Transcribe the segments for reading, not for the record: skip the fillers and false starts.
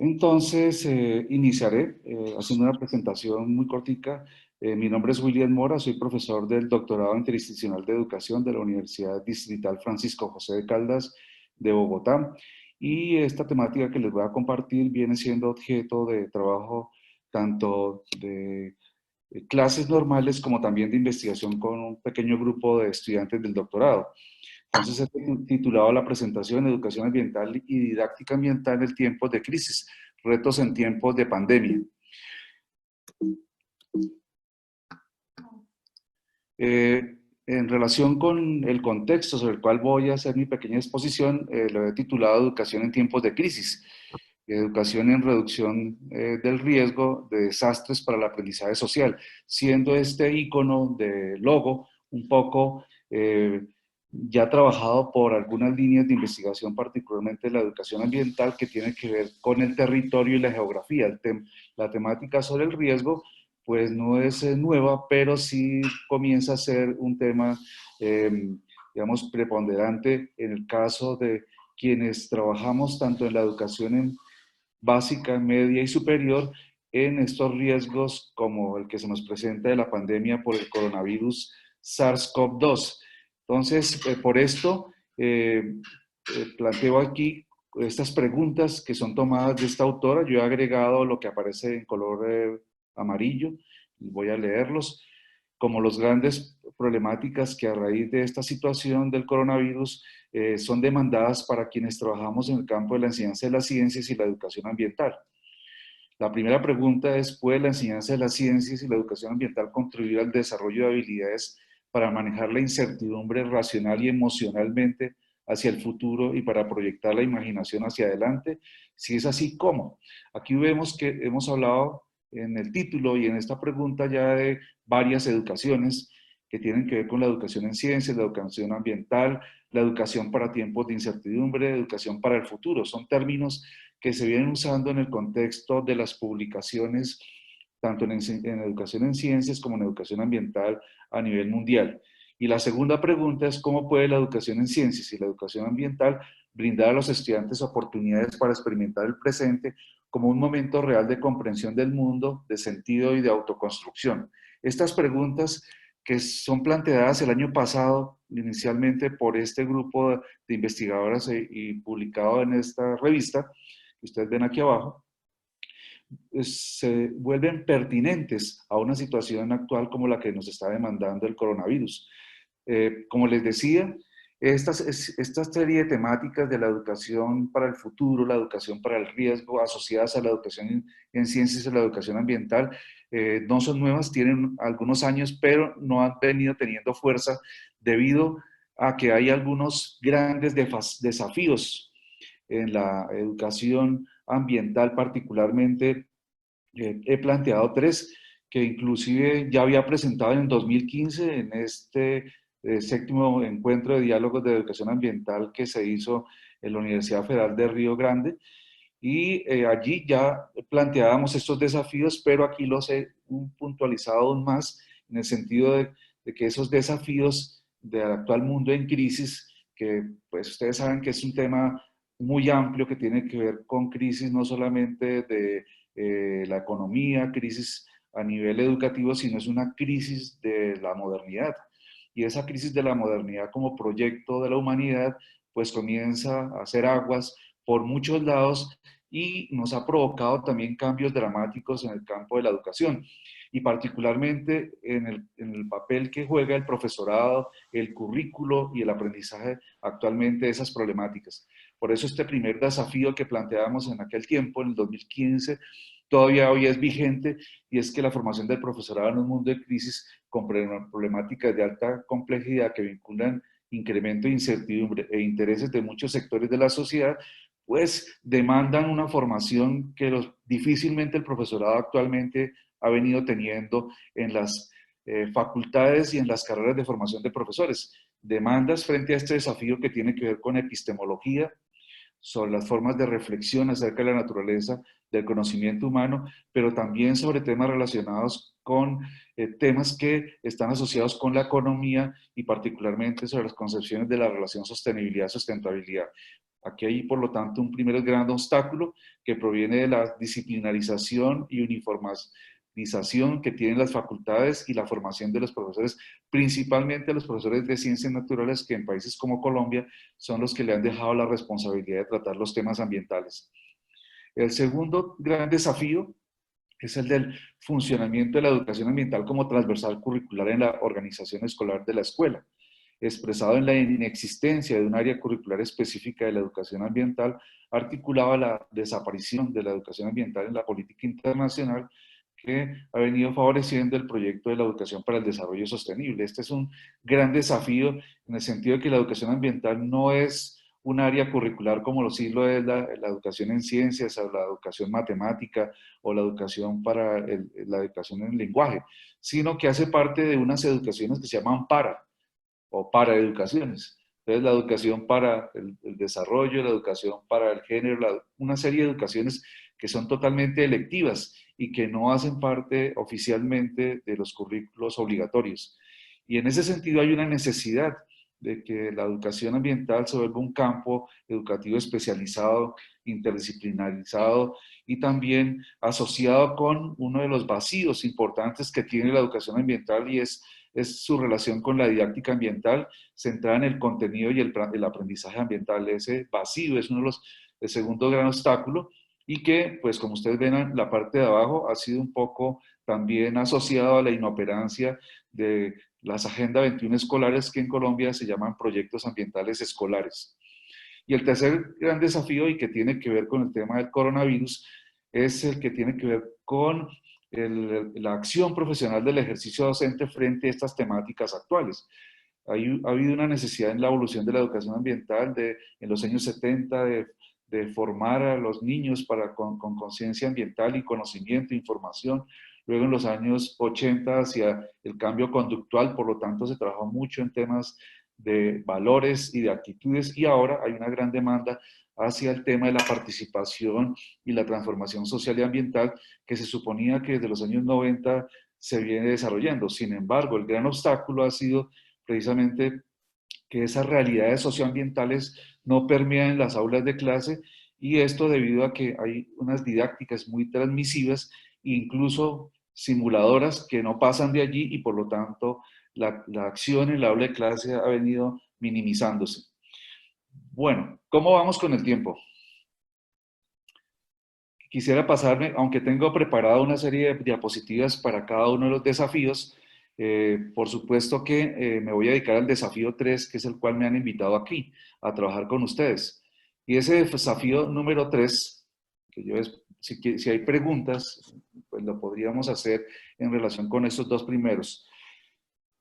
Entonces, iniciaré haciendo una presentación muy cortica. Mi nombre es William Mora, soy profesor del Doctorado Interinstitucional de Educación de la Universidad Distrital Francisco José de Caldas de Bogotá. Y esta temática que les voy a compartir viene siendo objeto de trabajo tanto de clases normales como también de investigación con un pequeño grupo de estudiantes del doctorado. Entonces, he titulado la presentación Educación Ambiental y Didáctica Ambiental en tiempos de crisis, retos en tiempos de pandemia. En relación con el contexto sobre el cual voy a hacer mi pequeña exposición, lo he titulado Educación en tiempos de crisis, educación en reducción del riesgo de desastres para el aprendizaje social, siendo este icono de logo un poco ya trabajado por algunas líneas de investigación, particularmente la educación ambiental, que tiene que ver con el territorio y la geografía. La temática sobre el riesgo pues no es nueva, pero sí comienza a ser un tema, digamos, preponderante en el caso de quienes trabajamos tanto en la educación básica, media y superior, en estos riesgos como el que se nos presenta de la pandemia por el coronavirus SARS-CoV-2. Entonces, por esto, planteo aquí estas preguntas que son tomadas de esta autora. Yo he agregado lo que aparece en color amarillo, voy a leerlos, como las grandes problemáticas que a raíz de esta situación del coronavirus son demandadas para quienes trabajamos en el campo de la enseñanza de las ciencias y la educación ambiental. La primera pregunta es, ¿puede la enseñanza de las ciencias y la educación ambiental contribuir al desarrollo de habilidades para manejar la incertidumbre racional y emocionalmente hacia el futuro y para proyectar la imaginación hacia adelante? Si es así, ¿cómo? Aquí vemos que hemos hablado en el título y en esta pregunta ya de varias educaciones que tienen que ver con la educación en ciencias, la educación ambiental, la educación para tiempos de incertidumbre, educación para el futuro. Son términos que se vienen usando en el contexto de las publicaciones, tanto en educación en ciencias como en educación ambiental a nivel mundial. Y la segunda pregunta es, ¿cómo puede la educación en ciencias y la educación ambiental brindar a los estudiantes oportunidades para experimentar el presente como un momento real de comprensión del mundo, de sentido y de autoconstrucción? Estas preguntas que son planteadas el año pasado inicialmente por este grupo de investigadoras y publicado en esta revista, que ustedes ven aquí abajo, se vuelven pertinentes a una situación actual como la que nos está demandando el coronavirus. Como les decía, esta serie de temáticas de la educación para el futuro, la educación para el riesgo, asociadas a la educación en ciencias y la educación ambiental, no son nuevas, tienen algunos años, pero no han venido teniendo fuerza debido a que hay algunos grandes desafíos en la educación ambiental particularmente. He planteado tres que inclusive ya había presentado en el 2015 en este séptimo encuentro de diálogos de educación ambiental que se hizo en la Universidad Federal de Río Grande. Y allí ya planteábamos estos desafíos, pero aquí los he puntualizado aún más en el sentido de que esos desafíos del actual mundo en crisis, que pues ustedes saben que es un tema muy amplio que tiene que ver con crisis no solamente de la economía, crisis a nivel educativo, sino es una crisis de la modernidad. Y esa crisis de la modernidad como proyecto de la humanidad, pues comienza a hacer aguas por muchos lados y nos ha provocado también cambios dramáticos en el campo de la educación y particularmente en el papel que juega el profesorado, el currículo y el aprendizaje actualmente de esas problemáticas. Por eso este primer desafío que planteábamos en aquel tiempo, en el 2015, todavía hoy es vigente, y es que la formación del profesorado en un mundo de crisis con problemáticas de alta complejidad que vinculan incremento de incertidumbre e intereses de muchos sectores de la sociedad, pues demandan una formación que difícilmente el profesorado actualmente ha venido teniendo en las facultades y en las carreras de formación de profesores. Demandas frente a este desafío que tiene que ver con epistemología, sobre las formas de reflexión acerca de la naturaleza del conocimiento humano, pero también sobre temas relacionados con temas que están asociados con la economía y particularmente sobre las concepciones de la relación sostenibilidad-sustentabilidad. Aquí hay, por lo tanto, un primer gran obstáculo que proviene de la disciplinarización y uniformización que tienen las facultades y la formación de los profesores, principalmente los profesores de ciencias naturales, que en países como Colombia son los que le han dejado la responsabilidad de tratar los temas ambientales. El segundo gran desafío es el del funcionamiento de la educación ambiental como transversal curricular en la organización escolar de la escuela, expresado en la inexistencia de un área curricular específica de la educación ambiental, articulaba la desaparición de la educación ambiental en la política internacional que ha venido favoreciendo el proyecto de la educación para el desarrollo sostenible. Este es un gran desafío en el sentido de que la educación ambiental no es un área curricular como lo sí lo es la educación en ciencias o la educación matemática o la educación para la educación en lenguaje, sino que hace parte de unas educaciones que se llaman o para educaciones. Entonces, la educación para el desarrollo, la educación para el género, una serie de educaciones que son totalmente electivas y que no hacen parte oficialmente de los currículos obligatorios. Y en ese sentido hay una necesidad de que la educación ambiental se vuelva un campo educativo especializado, interdisciplinarizado y también asociado con uno de los vacíos importantes que tiene la educación ambiental y es su relación con la didáctica ambiental centrada en el contenido y el aprendizaje ambiental. Ese vacío es uno de los, el segundo gran obstáculo y que, pues como ustedes ven en la parte de abajo, ha sido un poco también asociado a la inoperancia de las Agenda 21 escolares que en Colombia se llaman proyectos ambientales escolares. Y el tercer gran desafío y que tiene que ver con el tema del coronavirus es el que tiene que ver con la acción profesional del ejercicio docente frente a estas temáticas actuales. Ha habido una necesidad en la evolución de la educación ambiental en los años 70 de formar a los niños con conciencia ambiental y conocimiento e información. Luego en los años 80 hacia el cambio conductual, por lo tanto se trabajó mucho en temas de valores y de actitudes y ahora hay una gran demanda hacia el tema de la participación y la transformación social y ambiental que se suponía que desde los años 90 se viene desarrollando. Sin embargo, el gran obstáculo ha sido precisamente que esas realidades socioambientales no permean en las aulas de clase y esto debido a que hay unas didácticas muy transmisivas, incluso simuladoras que no pasan de allí y por lo tanto la acción en la aula de clase ha venido minimizándose. Bueno, ¿cómo vamos con el tiempo? Quisiera pasarme, aunque tengo preparada una serie de diapositivas para cada uno de los desafíos, por supuesto que me voy a dedicar al desafío 3, que es el cual me han invitado aquí, a trabajar con ustedes. Y ese desafío número 3, que si hay preguntas, pues lo podríamos hacer en relación con estos dos primeros.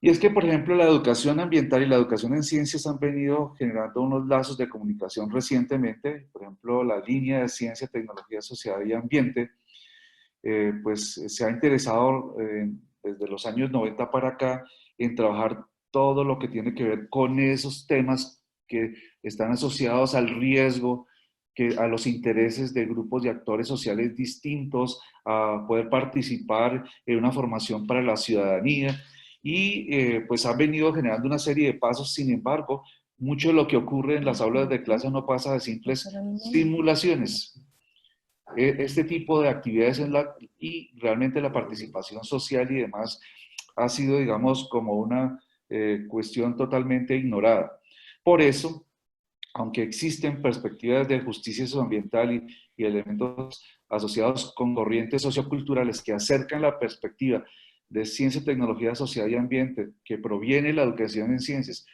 Y es que, por ejemplo, la educación ambiental y la educación en ciencias han venido generando unos lazos de comunicación recientemente. Por ejemplo, la línea de ciencia, tecnología, sociedad y ambiente, pues se ha interesado desde los años 90 para acá en trabajar todo lo que tiene que ver con esos temas que están asociados al riesgo, a los intereses de grupos de actores sociales distintos, a poder participar en una formación para la ciudadanía y pues ha venido generando una serie de pasos. Sin embargo, mucho de lo que ocurre en las aulas de clase no pasa de simples simulaciones. Este tipo de actividades y realmente la participación social y demás ha sido, digamos, como una cuestión totalmente ignorada. Por eso, aunque existen perspectivas de justicia socioambiental y elementos asociados con corrientes socioculturales que acercan la perspectiva de ciencia, tecnología, sociedad y ambiente, que proviene la educación en ciencias,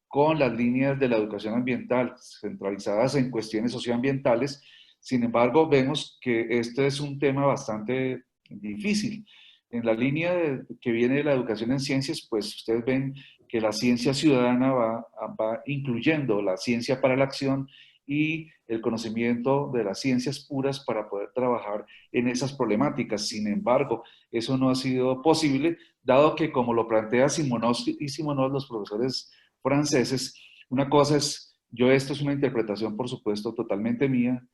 con las líneas de la educación ambiental centralizadas en cuestiones socioambientales. Sin embargo, vemos que este es un tema bastante difícil. En la línea que viene de la educación en ciencias, pues ustedes ven que la ciencia ciudadana va incluyendo la ciencia para la acción y el conocimiento de las ciencias puras para poder trabajar en esas problemáticas. Sin embargo, eso no ha sido posible, dado que, como lo plantea Simonov y Simonov, los profesores franceses, una cosa es, esto es una interpretación, por supuesto, totalmente mía,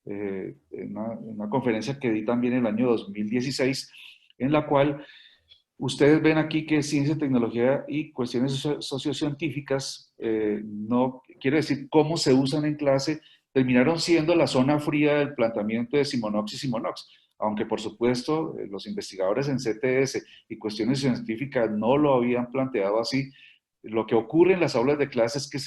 en una conferencia que di también en el año 2016, en la cual ustedes ven aquí que ciencia, tecnología y cuestiones sociocientíficas no quiere decir cómo se usan en clase terminaron siendo la zona fría del planteamiento de Simonox y Simonox, aunque por supuesto los investigadores en CTS y cuestiones científicas no lo habían planteado así. Lo que ocurre en las aulas de clase es que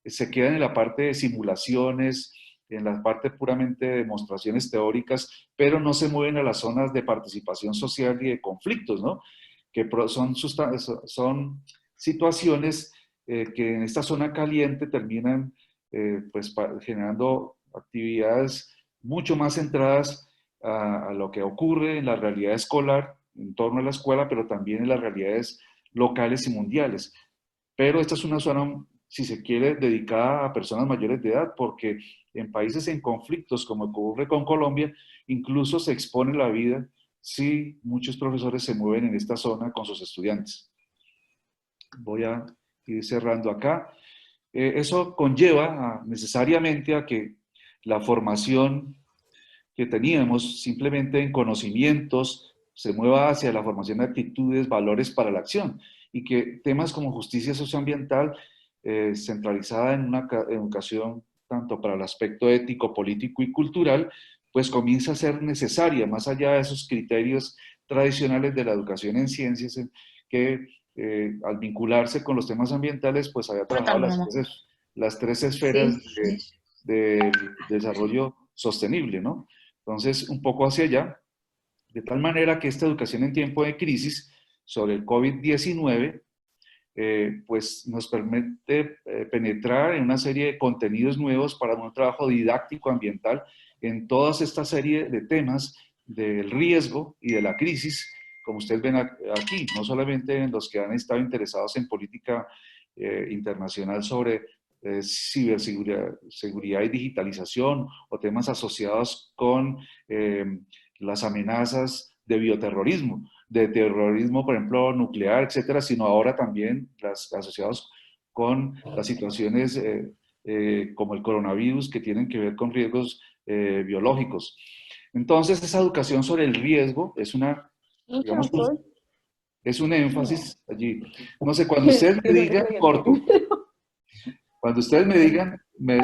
se quedan en la parte de simulaciones, en la parte puramente de demostraciones teóricas, pero no se mueven a las zonas de participación social y de conflictos, ¿no? Que son situaciones que en esta zona caliente terminan pues generando actividades mucho más centradas a lo que ocurre en la realidad escolar, en torno a la escuela, pero también en las realidades locales y mundiales. Pero esta es una zona, si se quiere, dedicada a personas mayores de edad, porque en países en conflictos, como ocurre con Colombia, incluso se expone la vida si muchos profesores se mueven en esta zona con sus estudiantes. Voy a ir cerrando acá. Eso conlleva necesariamente a que la formación que teníamos simplemente en conocimientos se mueva hacia la formación de actitudes, valores para la acción, y que temas como justicia socioambiental, centralizada en una educación tanto para el aspecto ético, político y cultural, pues comienza a ser necesaria, más allá de esos criterios tradicionales de la educación en ciencias, que al vincularse con los temas ambientales, pues había trabajado las tres esferas del desarrollo sostenible, ¿no? Entonces, un poco hacia allá, de tal manera que esta educación en tiempo de crisis sobre el COVID-19, pues nos permite penetrar en una serie de contenidos nuevos para un trabajo didáctico ambiental en toda esta serie de temas del riesgo y de la crisis, como ustedes ven aquí, no solamente en los que han estado interesados en política internacional sobre ciberseguridad seguridad y digitalización o temas asociados con las amenazas de bioterrorismo, de terrorismo, por ejemplo, nuclear, etcétera, sino ahora también las asociados con las situaciones como el coronavirus que tienen que ver con riesgos biológicos. Entonces, esa educación sobre el riesgo es una, digamos, es un énfasis allí. No sé, cuando ustedes me digan, corto. Cuando ustedes me digan, me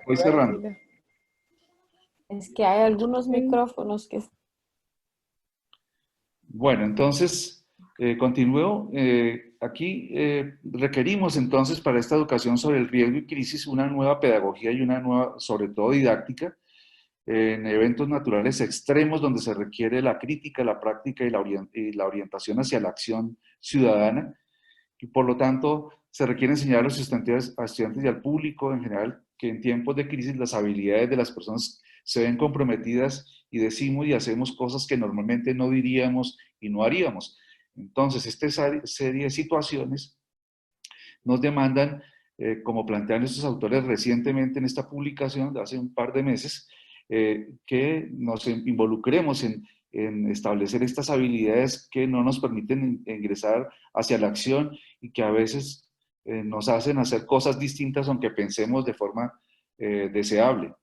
voy cerrando. Es que hay algunos micrófonos que... Bueno, entonces, continúo. Aquí requerimos entonces para esta educación sobre el riesgo y crisis una nueva pedagogía y una nueva, sobre todo didáctica, en eventos naturales extremos donde se requiere la crítica, la práctica y la orientación hacia la acción ciudadana. Y por lo tanto, se requiere enseñar a los estudiantes y al público en general que en tiempos de crisis las habilidades de las personas se ven comprometidas y decimos y hacemos cosas que normalmente no diríamos y no haríamos. Entonces, esta serie de situaciones nos demandan, como plantean estos autores recientemente en esta publicación de hace un par de meses, que nos involucremos en establecer estas habilidades que no nos permiten ingresar hacia la acción y que a veces nos hacen hacer cosas distintas aunque pensemos de forma deseable.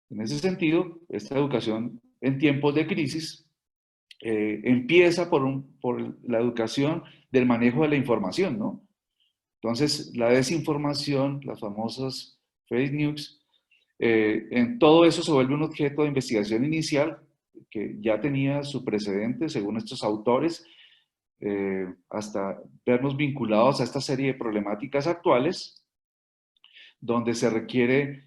En ese sentido, esta educación en tiempos de crisis empieza por la educación del manejo de la información, ¿no? Entonces, la desinformación, las famosas fake news, en todo eso se vuelve un objeto de investigación inicial que ya tenía su precedente, según estos autores, hasta vernos vinculados a esta serie de problemáticas actuales, donde se requiere,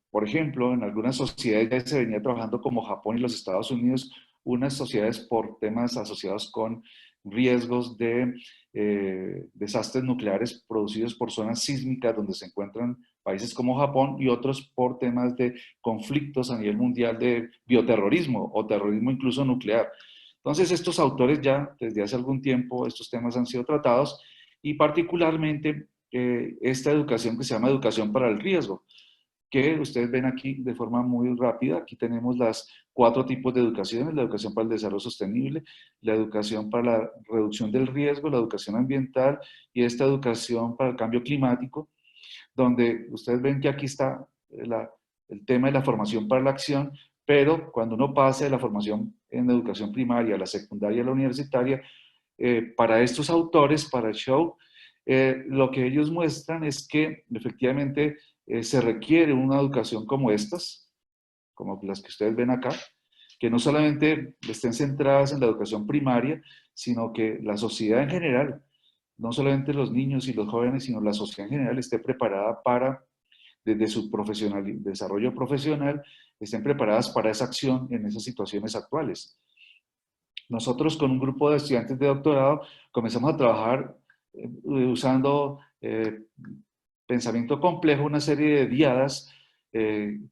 por ejemplo, en algunas sociedades ya se venía trabajando como Japón y los Estados Unidos, unas sociedades por temas asociados con riesgos de desastres nucleares producidos por zonas sísmicas donde se encuentran países como Japón y otros por temas de conflictos a nivel mundial de bioterrorismo o terrorismo incluso nuclear. Entonces estos autores ya desde hace algún tiempo estos temas han sido tratados y particularmente esta educación que se llama educación para el riesgo, que ustedes ven aquí de forma muy rápida. Aquí tenemos las 4 tipos de educaciones: la educación para el desarrollo sostenible, la educación para la reducción del riesgo, la educación ambiental y esta educación para el cambio climático, donde ustedes ven que aquí está el tema de la formación para la acción, pero cuando uno pasa de la formación en educación primaria a la secundaria a la universitaria, para estos autores, para el show, lo que ellos muestran es que efectivamente se requiere una educación como estas, como las que ustedes ven acá, que no solamente estén centradas en la educación primaria, sino que la sociedad en general, no solamente los niños y los jóvenes, sino la sociedad en general esté preparada para, desde su desarrollo profesional, estén preparadas para esa acción en esas situaciones actuales. Nosotros con un grupo de estudiantes de doctorado comenzamos a trabajar usando pensamiento complejo, una serie de diadas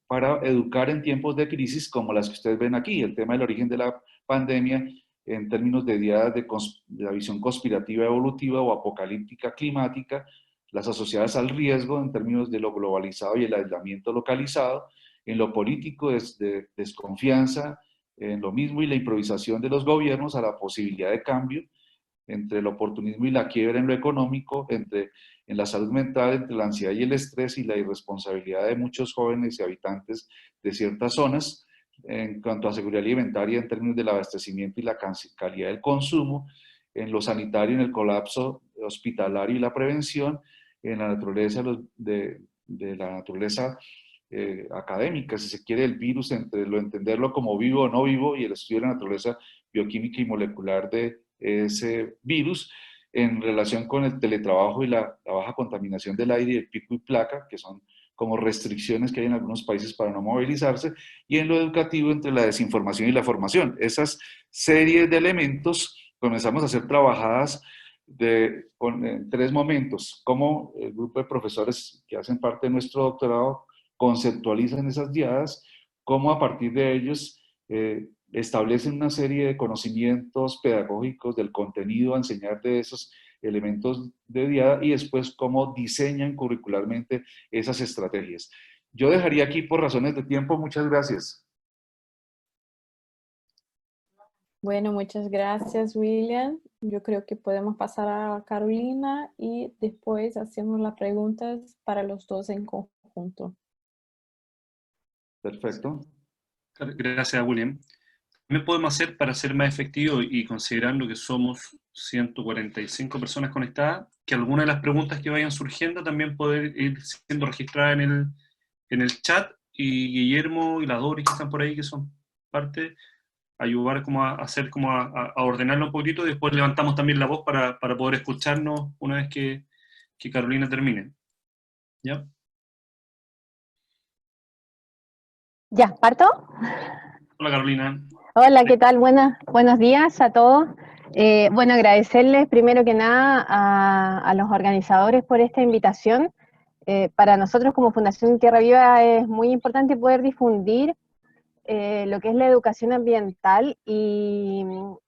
para educar en tiempos de crisis como las que ustedes ven aquí, el tema del origen de la pandemia en términos de diadas de la visión conspirativa evolutiva o apocalíptica climática, las asociadas al riesgo en términos de lo globalizado y el aislamiento localizado, en lo político es de desconfianza, en lo mismo y la improvisación de los gobiernos a la posibilidad de cambio, entre el oportunismo y la quiebra en lo económico, en la salud mental, entre la ansiedad y el estrés y la irresponsabilidad de muchos jóvenes y habitantes de ciertas zonas, en cuanto a seguridad alimentaria en términos del abastecimiento y la calidad del consumo, en lo sanitario, en el colapso hospitalario y la prevención, en la naturaleza de la naturaleza académica, si se quiere, el virus, entre lo entenderlo como vivo o no vivo y el estudio de la naturaleza bioquímica y molecular de ese virus en relación con el teletrabajo y la baja contaminación del aire y el pico y placa, que son como restricciones que hay en algunos países para no movilizarse, y en lo educativo entre la desinformación y la formación. Esas series de elementos comenzamos a ser trabajadas en tres momentos, como el grupo de profesores que hacen parte de nuestro doctorado conceptualizan esas diadas, cómo a partir de ellos establecen una serie de conocimientos pedagógicos del contenido a enseñar de esos elementos de diada y después cómo diseñan curricularmente esas estrategias. Yo dejaría aquí por razones de tiempo. Muchas gracias. Bueno, muchas gracias, William. Yo creo que podemos pasar a Carolina y después hacemos las preguntas para los dos en conjunto. Perfecto. Gracias, William. ¿Qué podemos hacer para ser más efectivos y considerando que somos 145 personas conectadas, que algunas de las preguntas que vayan surgiendo también poder ir siendo registradas en el chat y Guillermo y la Doris que están por ahí, que son parte, ayudar como a hacer como a ordenarlo un poquito y después levantamos también la voz para poder escucharnos una vez que Carolina termine. ¿Ya? Ya, ¿parto? Hola, Carolina. Hola, ¿qué tal? Buenos días a todos. Bueno, agradecerles primero que nada a los organizadores por esta invitación. Para nosotros como Fundación Tierra Viva es muy importante poder difundir lo que es la educación ambiental y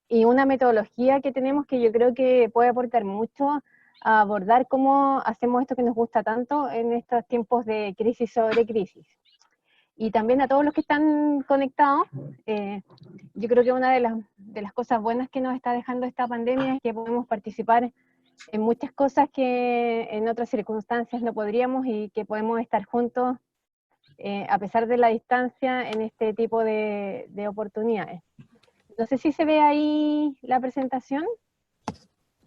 una metodología que tenemos que yo creo que puede aportar mucho a abordar cómo hacemos esto que nos gusta tanto en estos tiempos de crisis sobre crisis. Y también a todos los que están conectados, yo creo que una de las cosas buenas que nos está dejando esta pandemia es que podemos participar en muchas cosas que en otras circunstancias no podríamos y que podemos estar juntos a pesar de la distancia en este tipo de oportunidades. No sé si se ve ahí la presentación.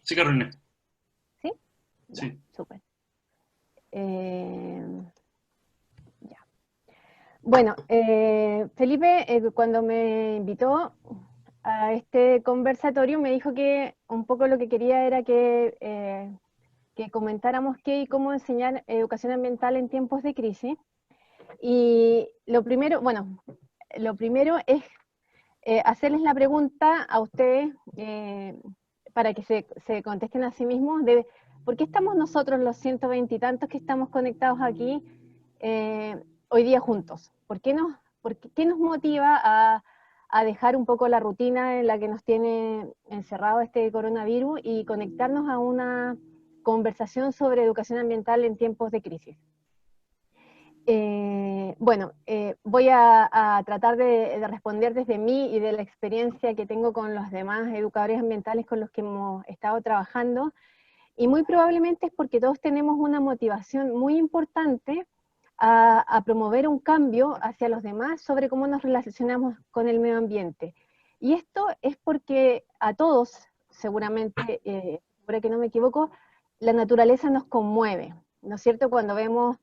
Sí, Carolina. ¿Sí? Sí. Ya, súper. Ya. Bueno, Felipe, cuando me invitó a este conversatorio, me dijo que un poco lo que quería era que comentáramos qué y cómo enseñar educación ambiental en tiempos de crisis. Y lo primero, bueno, lo primero es hacerles la pregunta a ustedes para que se contesten a sí mismos de por qué estamos nosotros los 120 y tantos que estamos conectados aquí hoy día juntos. ¿Qué nos motiva a dejar un poco la rutina en la que nos tiene encerrado este coronavirus y conectarnos a una conversación sobre educación ambiental en tiempos de crisis? Voy a tratar de responder desde mí y de la experiencia que tengo con los demás educadores ambientales con los que hemos estado trabajando, y muy probablemente es porque todos tenemos una motivación muy importante a promover un cambio hacia los demás sobre cómo nos relacionamos con el medio ambiente. Y esto es porque a todos, seguramente, seguro que no me equivoco, la naturaleza nos conmueve, ¿no es cierto? Cuando vemos,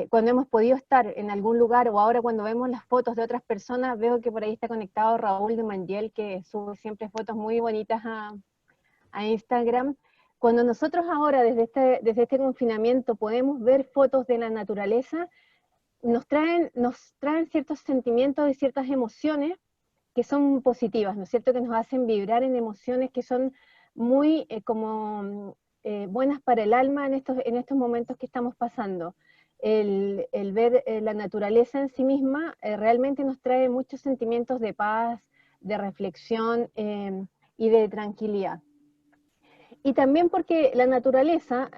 cuando hemos podido estar en algún lugar, o ahora cuando vemos las fotos de otras personas, veo que por ahí está conectado Raúl de Mangiel, que sube siempre fotos muy bonitas a Instagram. Cuando nosotros ahora, desde este confinamiento, podemos ver fotos de la naturaleza, nos traen ciertos sentimientos y ciertas emociones que son positivas, ¿no es cierto? Que nos hacen vibrar en emociones que son muy buenas para el alma en estos momentos que estamos pasando. El ver la naturaleza en sí misma realmente nos trae muchos sentimientos de paz, de reflexión y de tranquilidad. Y también porque la naturaleza,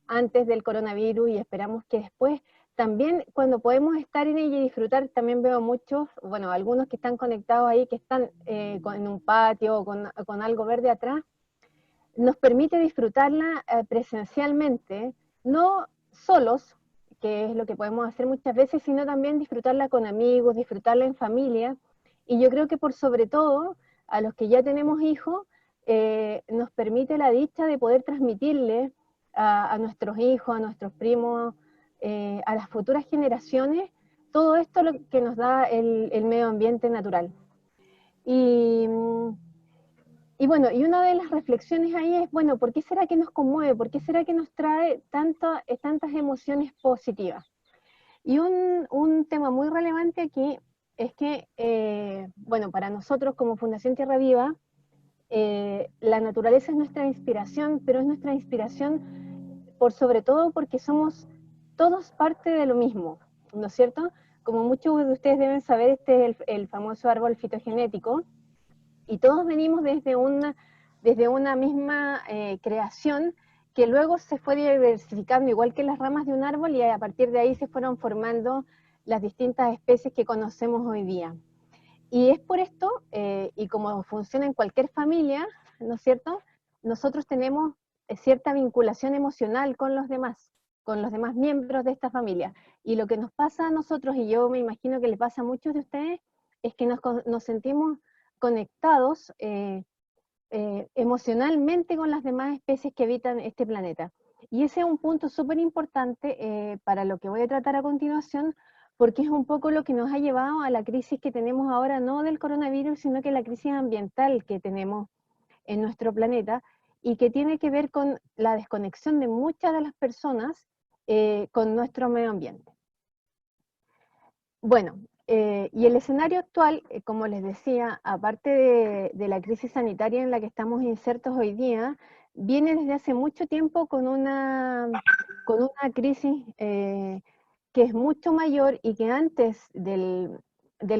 antes del coronavirus, y esperamos que después, también cuando podemos estar en ella y disfrutar, también veo muchos, bueno, algunos que están conectados ahí, que están en un patio o con algo verde atrás, nos permite disfrutarla presencialmente, no solos, que es lo que podemos hacer muchas veces, sino también disfrutarla con amigos, disfrutarla en familia, y yo creo que por sobre todo, a los que ya tenemos hijos, nos permite la dicha de poder transmitirle a nuestros hijos, a nuestros primos, a las futuras generaciones, todo esto lo que nos da el medio ambiente natural. Y bueno, y una de las reflexiones ahí es, bueno, ¿por qué será que nos conmueve? ¿Por qué será que nos trae tantas emociones positivas? Y un tema muy relevante aquí es que, bueno, para nosotros como Fundación Tierra Viva, la naturaleza es nuestra inspiración, pero es nuestra inspiración por sobre todo porque somos todos parte de lo mismo, ¿no es cierto? Como muchos de ustedes deben saber, este es el famoso árbol fitogenético, y todos venimos desde una misma creación que luego se fue diversificando, igual que las ramas de un árbol, y a partir de ahí se fueron formando las distintas especies que conocemos hoy día. Y es por esto, y como funciona en cualquier familia, ¿no es cierto?, nosotros tenemos cierta vinculación emocional con los demás miembros de esta familia. Y lo que nos pasa a nosotros, y yo me imagino que le pasa a muchos de ustedes, es que nos sentimos conectados emocionalmente con las demás especies que habitan este planeta. Y ese es un punto súper importante para lo que voy a tratar a continuación, porque es un poco lo que nos ha llevado a la crisis que tenemos ahora, no del coronavirus, sino que la crisis ambiental que tenemos en nuestro planeta, y que tiene que ver con la desconexión de muchas de las personas con nuestro medio ambiente. Bueno, y el escenario actual, como les decía, aparte de la crisis sanitaria en la que estamos insertos hoy día, viene desde hace mucho tiempo con una crisis que es mucho mayor y que antes del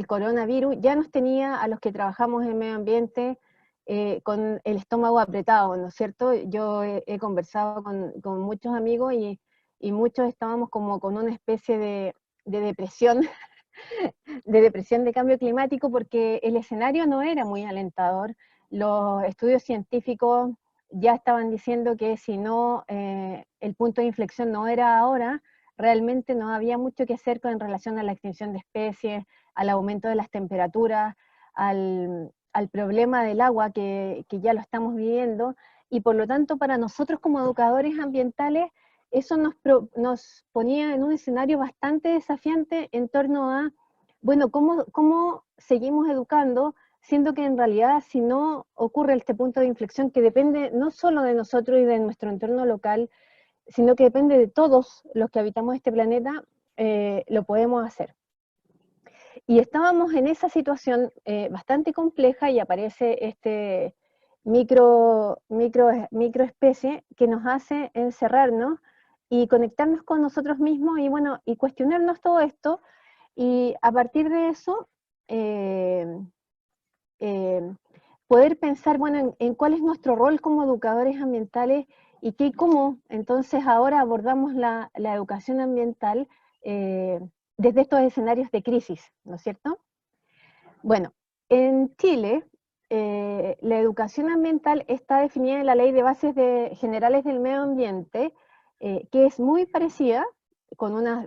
coronavirus ya nos tenía a los que trabajamos en medio ambiente con el estómago apretado, ¿no es cierto? Yo he conversado con muchos amigos y muchos estábamos como con una especie de depresión, de depresión de cambio climático, porque el escenario no era muy alentador. Los estudios científicos ya estaban diciendo que si no, el punto de inflexión no era ahora, realmente no había mucho que hacer en relación a la extinción de especies, al aumento de las temperaturas, al problema del agua que ya lo estamos viviendo, y por lo tanto para nosotros como educadores ambientales, eso nos ponía en un escenario bastante desafiante en torno a, bueno, ¿cómo seguimos educando, siendo que en realidad si no ocurre este punto de inflexión que depende no solo de nosotros y de nuestro entorno local, sino que depende de todos los que habitamos este planeta, lo podemos hacer? Y estábamos en esa situación bastante compleja y aparece este microespecie que nos hace encerrarnos y conectarnos con nosotros mismos y, bueno, y cuestionarnos todo esto, y a partir de eso poder pensar, bueno, en cuál es nuestro rol como educadores ambientales y cómo entonces ahora abordamos la educación ambiental desde estos escenarios de crisis, ¿no es cierto? Bueno, en Chile la educación ambiental está definida en la Ley de Bases Generales del Medio Ambiente, que es muy parecida, con unas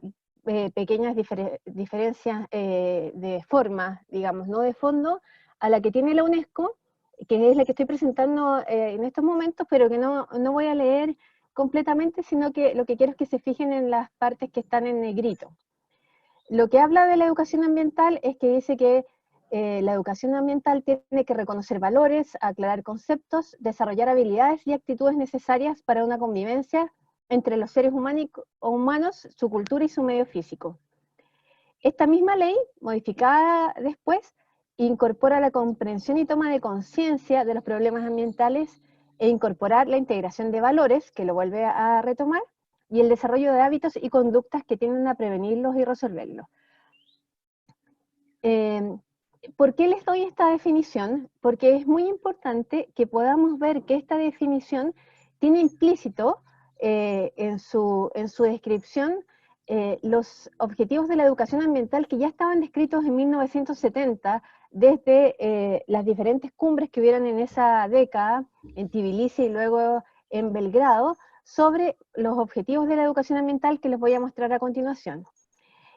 pequeñas diferencias de forma, digamos, no de fondo, a la que tiene la UNESCO, que es la que estoy presentando en estos momentos, pero que no voy a leer completamente, sino que lo que quiero es que se fijen en las partes que están en negrito. Lo que habla de la educación ambiental es que dice que la educación ambiental tiene que reconocer valores, aclarar conceptos, desarrollar habilidades y actitudes necesarias para una convivencia entre los seres humanos, su cultura y su medio físico. Esta misma ley, modificada después, incorpora la comprensión y toma de conciencia de los problemas ambientales e incorporar la integración de valores, que lo vuelve a retomar, y el desarrollo de hábitos y conductas que tienden a prevenirlos y resolverlos. ¿Por qué les doy esta definición? Porque es muy importante que podamos ver que esta definición tiene implícito en su descripción los objetivos de la educación ambiental que ya estaban descritos en 1970 desde las diferentes cumbres que hubieran en esa década, en Tbilisi y luego en Belgrado, sobre los objetivos de la educación ambiental que les voy a mostrar a continuación.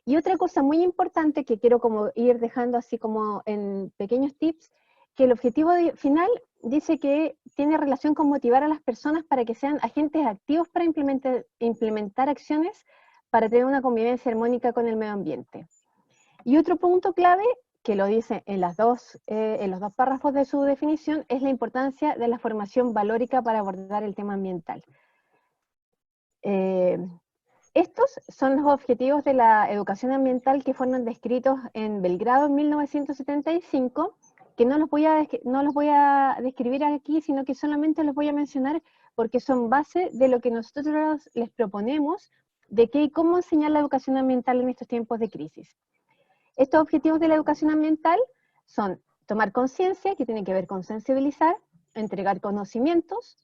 Y otra cosa muy importante que quiero como ir dejando así como en pequeños tips, que el objetivo final dice que tiene relación con motivar a las personas para que sean agentes activos para implementar acciones para tener una convivencia armónica con el medio ambiente. Y otro punto clave, que lo dice en los dos párrafos de su definición, es la importancia de la formación valórica para abordar el tema ambiental. Estos son los objetivos de la educación ambiental que fueron descritos en Belgrado en 1975, que no los voy a describir aquí, sino que solamente los voy a mencionar porque son base de lo que nosotros les proponemos de qué y cómo enseñar la educación ambiental en estos tiempos de crisis. Estos objetivos de la educación ambiental son tomar conciencia, que tiene que ver con sensibilizar, entregar conocimientos,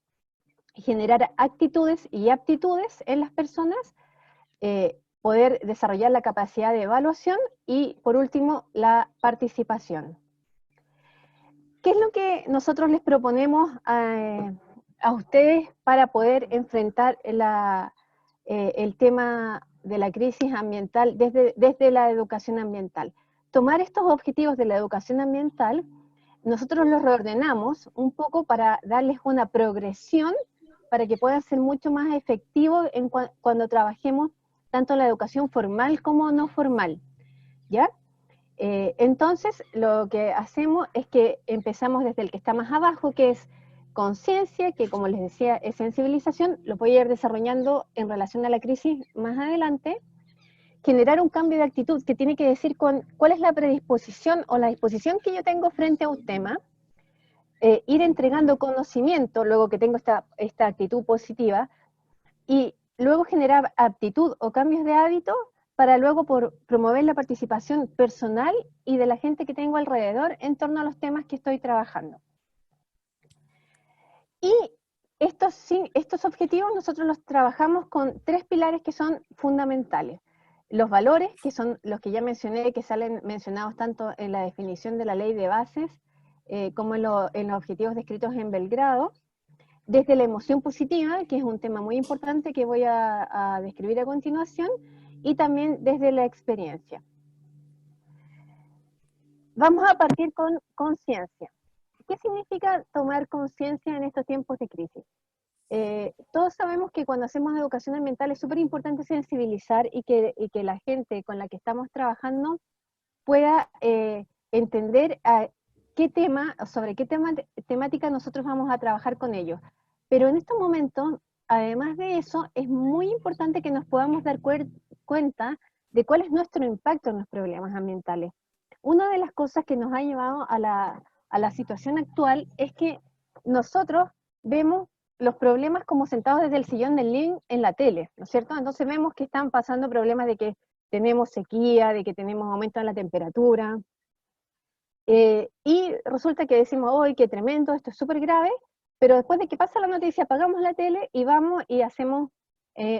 generar actitudes y aptitudes en las personas, poder desarrollar la capacidad de evaluación y, por último, la participación. ¿Qué es lo que nosotros les proponemos a ustedes para poder enfrentar el tema de la crisis ambiental desde la educación ambiental? Tomar estos objetivos de la educación ambiental, nosotros los reordenamos un poco para darles una progresión para que puedan ser mucho más efectivos cuando trabajemos tanto en la educación formal como no formal, ¿ya? Entonces, lo que hacemos es que empezamos desde el que está más abajo, que es conciencia, que como les decía, es sensibilización, lo voy a ir desarrollando en relación a la crisis más adelante. Generar un cambio de actitud que tiene que decir con cuál es la predisposición o la disposición que yo tengo frente a un tema, ir entregando conocimiento, luego que tengo esta actitud positiva, y luego generar aptitud o cambios de hábito para luego promover la participación personal y de la gente que tengo alrededor en torno a los temas que estoy trabajando. Y estos objetivos nosotros los trabajamos con 3 pilares que son fundamentales. Los valores, que son los que ya mencioné, que salen mencionados tanto en la definición de la ley de bases, como en los objetivos descritos en Belgrado. Desde la emoción positiva, que es un tema muy importante que voy a describir a continuación, y también desde la experiencia. Vamos a partir con conciencia. ¿Qué significa tomar conciencia en estos tiempos de crisis? Todos sabemos que cuando hacemos educación ambiental es súper importante sensibilizar y que la gente con la que estamos trabajando pueda entender sobre qué temática nosotros vamos a trabajar con ellos. Pero en estos momentos, además de eso, es muy importante que nos podamos dar cuenta de cuál es nuestro impacto en los problemas ambientales. Una de las cosas que nos ha llevado a la situación actual es que nosotros vemos los problemas como sentados desde el sillón del living en la tele, ¿no es cierto? Entonces vemos que están pasando problemas de que tenemos sequía, de que tenemos aumento en la temperatura, y resulta que decimos, ¡ay, qué tremendo, esto es súper grave! Pero después de que pasa la noticia, apagamos la tele y vamos y hacemos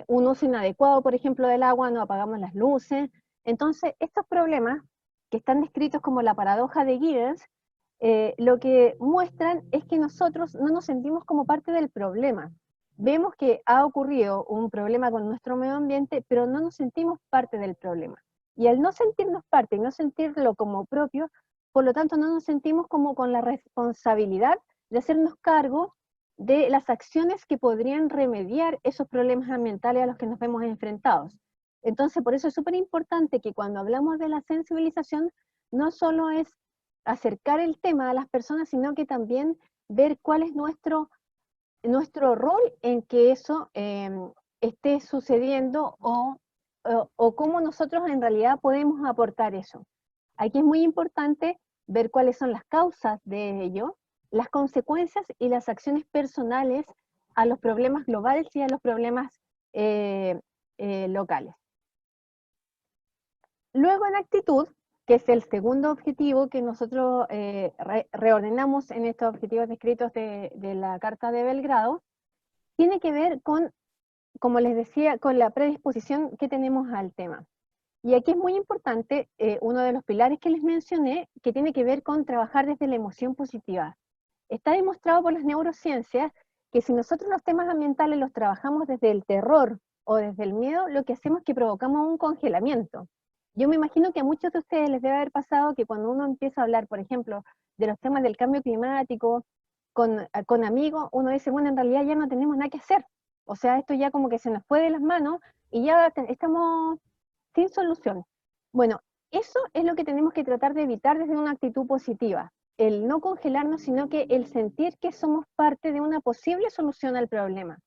un uso inadecuado, por ejemplo, del agua, no apagamos las luces. Entonces, estos problemas, que están descritos como la paradoja de Giddens, lo que muestran es que nosotros no nos sentimos como parte del problema. Vemos que ha ocurrido un problema con nuestro medio ambiente, pero no nos sentimos parte del problema. Y al no sentirnos parte y no sentirlo como propio, por lo tanto no nos sentimos como con la responsabilidad de hacernos cargo de las acciones que podrían remediar esos problemas ambientales a los que nos vemos enfrentados. Entonces, por eso es súper importante que cuando hablamos de la sensibilización, no solo es acercar el tema a las personas, sino que también ver cuál es nuestro rol en que eso esté sucediendo o cómo nosotros en realidad podemos aportar eso. Aquí es muy importante ver cuáles son las causas de ello, las consecuencias y las acciones personales a los problemas globales y a los problemas locales. Luego en actitud, que es el segundo objetivo que nosotros reordenamos en estos objetivos descritos de la Carta de Belgrado, tiene que ver con, como les decía, con la predisposición que tenemos al tema. Y aquí es muy importante uno de los pilares que les mencioné, que tiene que ver con trabajar desde la emoción positiva. Está demostrado por las neurociencias que si nosotros los temas ambientales los trabajamos desde el terror o desde el miedo, lo que hacemos es que provocamos un congelamiento. Yo me imagino que a muchos de ustedes les debe haber pasado que cuando uno empieza a hablar, por ejemplo, de los temas del cambio climático con amigos, uno dice, bueno, en realidad ya no tenemos nada que hacer. O sea, esto ya como que se nos fue de las manos y ya estamos sin solución. Bueno, eso es lo que tenemos que tratar de evitar desde una actitud positiva. El no congelarnos, sino que el sentir que somos parte de una posible solución al problema.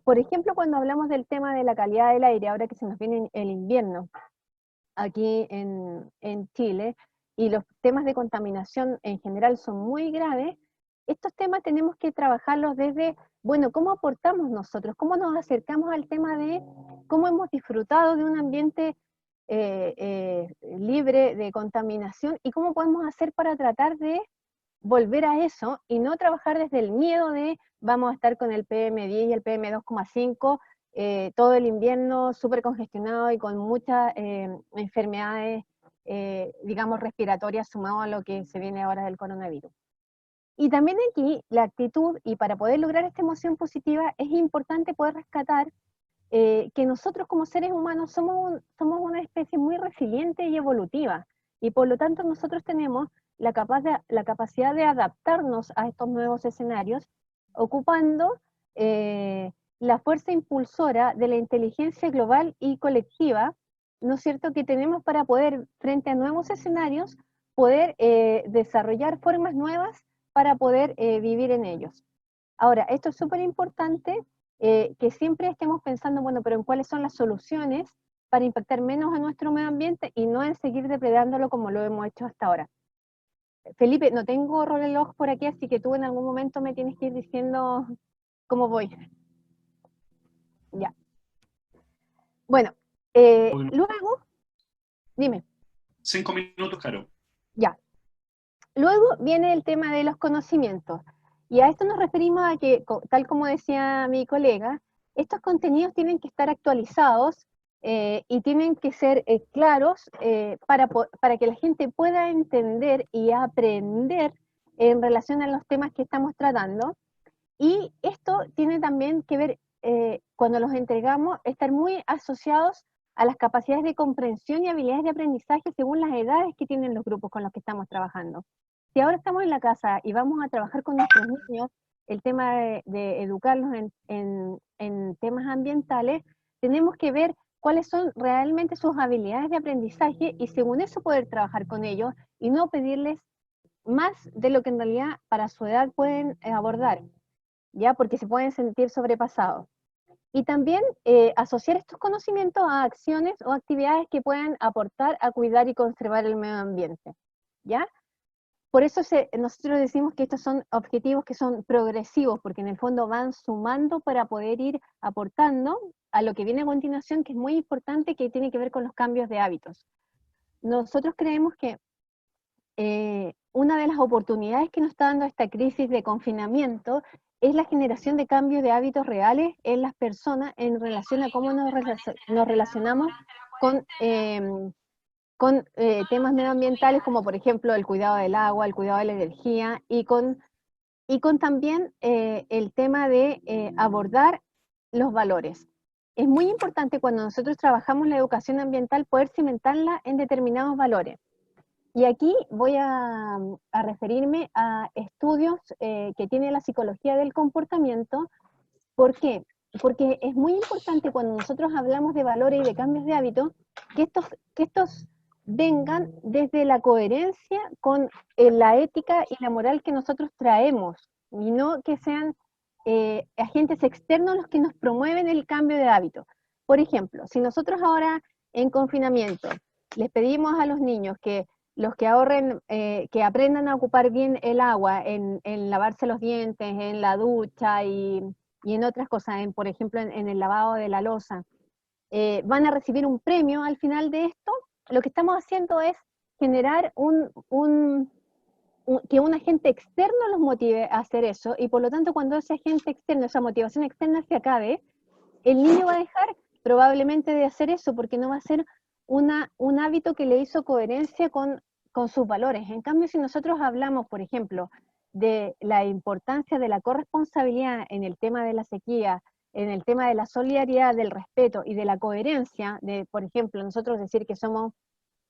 Por ejemplo, cuando hablamos del tema de la calidad del aire, ahora que se nos viene el invierno, aquí en Chile, y los temas de contaminación en general son muy graves, estos temas tenemos que trabajarlos desde, bueno, ¿cómo aportamos nosotros? ¿Cómo nos acercamos al tema de cómo hemos disfrutado de un ambiente libre de contaminación y cómo podemos hacer para tratar de volver a eso y no trabajar desde el miedo de vamos a estar con el PM10 y el PM2,5 todo el invierno súper congestionado y con muchas enfermedades, digamos, respiratorias sumado a lo que se viene ahora del coronavirus. Y también aquí la actitud, y para poder lograr esta emoción positiva, es importante poder rescatar que nosotros como seres humanos somos una especie muy resiliente y evolutiva, y por lo tanto nosotros tenemos la capacidad de adaptarnos a estos nuevos escenarios, ocupando la fuerza impulsora de la inteligencia global y colectiva, ¿no es cierto?, que tenemos para poder, frente a nuevos escenarios, poder desarrollar formas nuevas para poder vivir en ellos. Ahora, esto es súper importante, que siempre estemos pensando, bueno, pero en cuáles son las soluciones para impactar menos a nuestro medio ambiente y no en seguir depredándolo como lo hemos hecho hasta ahora. Felipe, no tengo reloj por aquí, así que tú en algún momento me tienes que ir diciendo cómo voy. Ya. Bueno, luego, dime. 5 minutos, Caro. Ya. Luego viene el tema de los conocimientos. Y a esto nos referimos a que, tal como decía mi colega, estos contenidos tienen que estar actualizados y tienen que ser claros para que la gente pueda entender y aprender en relación a los temas que estamos tratando. Y esto tiene también que ver, cuando los entregamos, estar muy asociados a las capacidades de comprensión y habilidades de aprendizaje según las edades que tienen los grupos con los que estamos trabajando. Si ahora estamos en la casa y vamos a trabajar con nuestros niños, el tema de educarlos en temas ambientales, tenemos que ver cuáles son realmente sus habilidades de aprendizaje y según eso poder trabajar con ellos y no pedirles más de lo que en realidad para su edad pueden abordar, ¿ya? Porque se pueden sentir sobrepasados. Y también asociar estos conocimientos a acciones o actividades que puedan aportar a cuidar y conservar el medio ambiente, ¿ya? Por eso nosotros decimos que estos son objetivos que son progresivos, porque en el fondo van sumando para poder ir aportando a lo que viene a continuación, que es muy importante, que tiene que ver con los cambios de hábitos. Nosotros creemos que una de las oportunidades que nos está dando esta crisis de confinamiento es la generación de cambios de hábitos reales en las personas en relación a cómo nos relacionamos con temas medioambientales como por ejemplo el cuidado del agua, el cuidado de la energía y con también el tema de abordar los valores. Es muy importante cuando nosotros trabajamos la educación ambiental poder cimentarla en determinados valores. Y aquí voy a referirme a estudios que tiene la psicología del comportamiento. ¿Por qué? Porque es muy importante cuando nosotros hablamos de valores y de cambios de hábitos, que estos vengan desde la coherencia con la ética y la moral que nosotros traemos, y no que sean agentes externos los que nos promueven el cambio de hábito. Por ejemplo, si nosotros ahora en confinamiento les pedimos a los niños que los que ahorren, que aprendan a ocupar bien el agua en lavarse los dientes, en la ducha y en otras cosas, por ejemplo en el lavado de la loza, van a recibir un premio al final de esto. Lo que estamos haciendo es generar que un agente externo los motive a hacer eso, y por lo tanto cuando ese agente externo, esa motivación externa se acabe, el niño va a dejar probablemente de hacer eso, porque no va a ser un hábito que le hizo coherencia con sus valores. En cambio, si nosotros hablamos, por ejemplo, de la importancia de la corresponsabilidad en el tema de la sequía, en el tema de la solidaridad, del respeto y de la coherencia, de, por ejemplo, nosotros decir que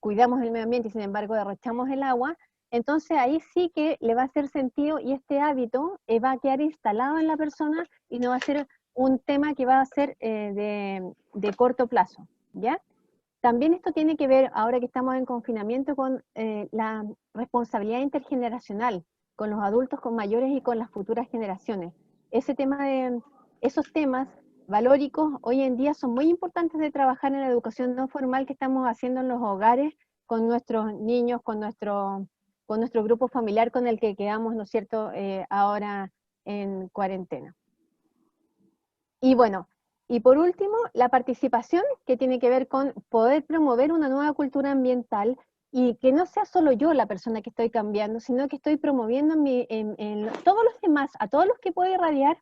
cuidamos el medio ambiente y sin embargo derrochamos el agua, entonces ahí sí que le va a hacer sentido, y este hábito va a quedar instalado en la persona y no va a ser un tema que va a ser de corto plazo, ¿ya? También esto tiene que ver, ahora que estamos en confinamiento, con la responsabilidad intergeneracional, con los adultos, con mayores y con las futuras generaciones. Esos temas valóricos hoy en día son muy importantes de trabajar en la educación no formal que estamos haciendo en los hogares, con nuestros niños, con nuestro grupo familiar con el que quedamos, ¿no es cierto?, ahora en cuarentena. Y bueno, y por último, la participación, que tiene que ver con poder promover una nueva cultura ambiental, y que no sea solo yo la persona que estoy cambiando, sino que estoy promoviendo en todos los demás, a todos los que puede irradiar,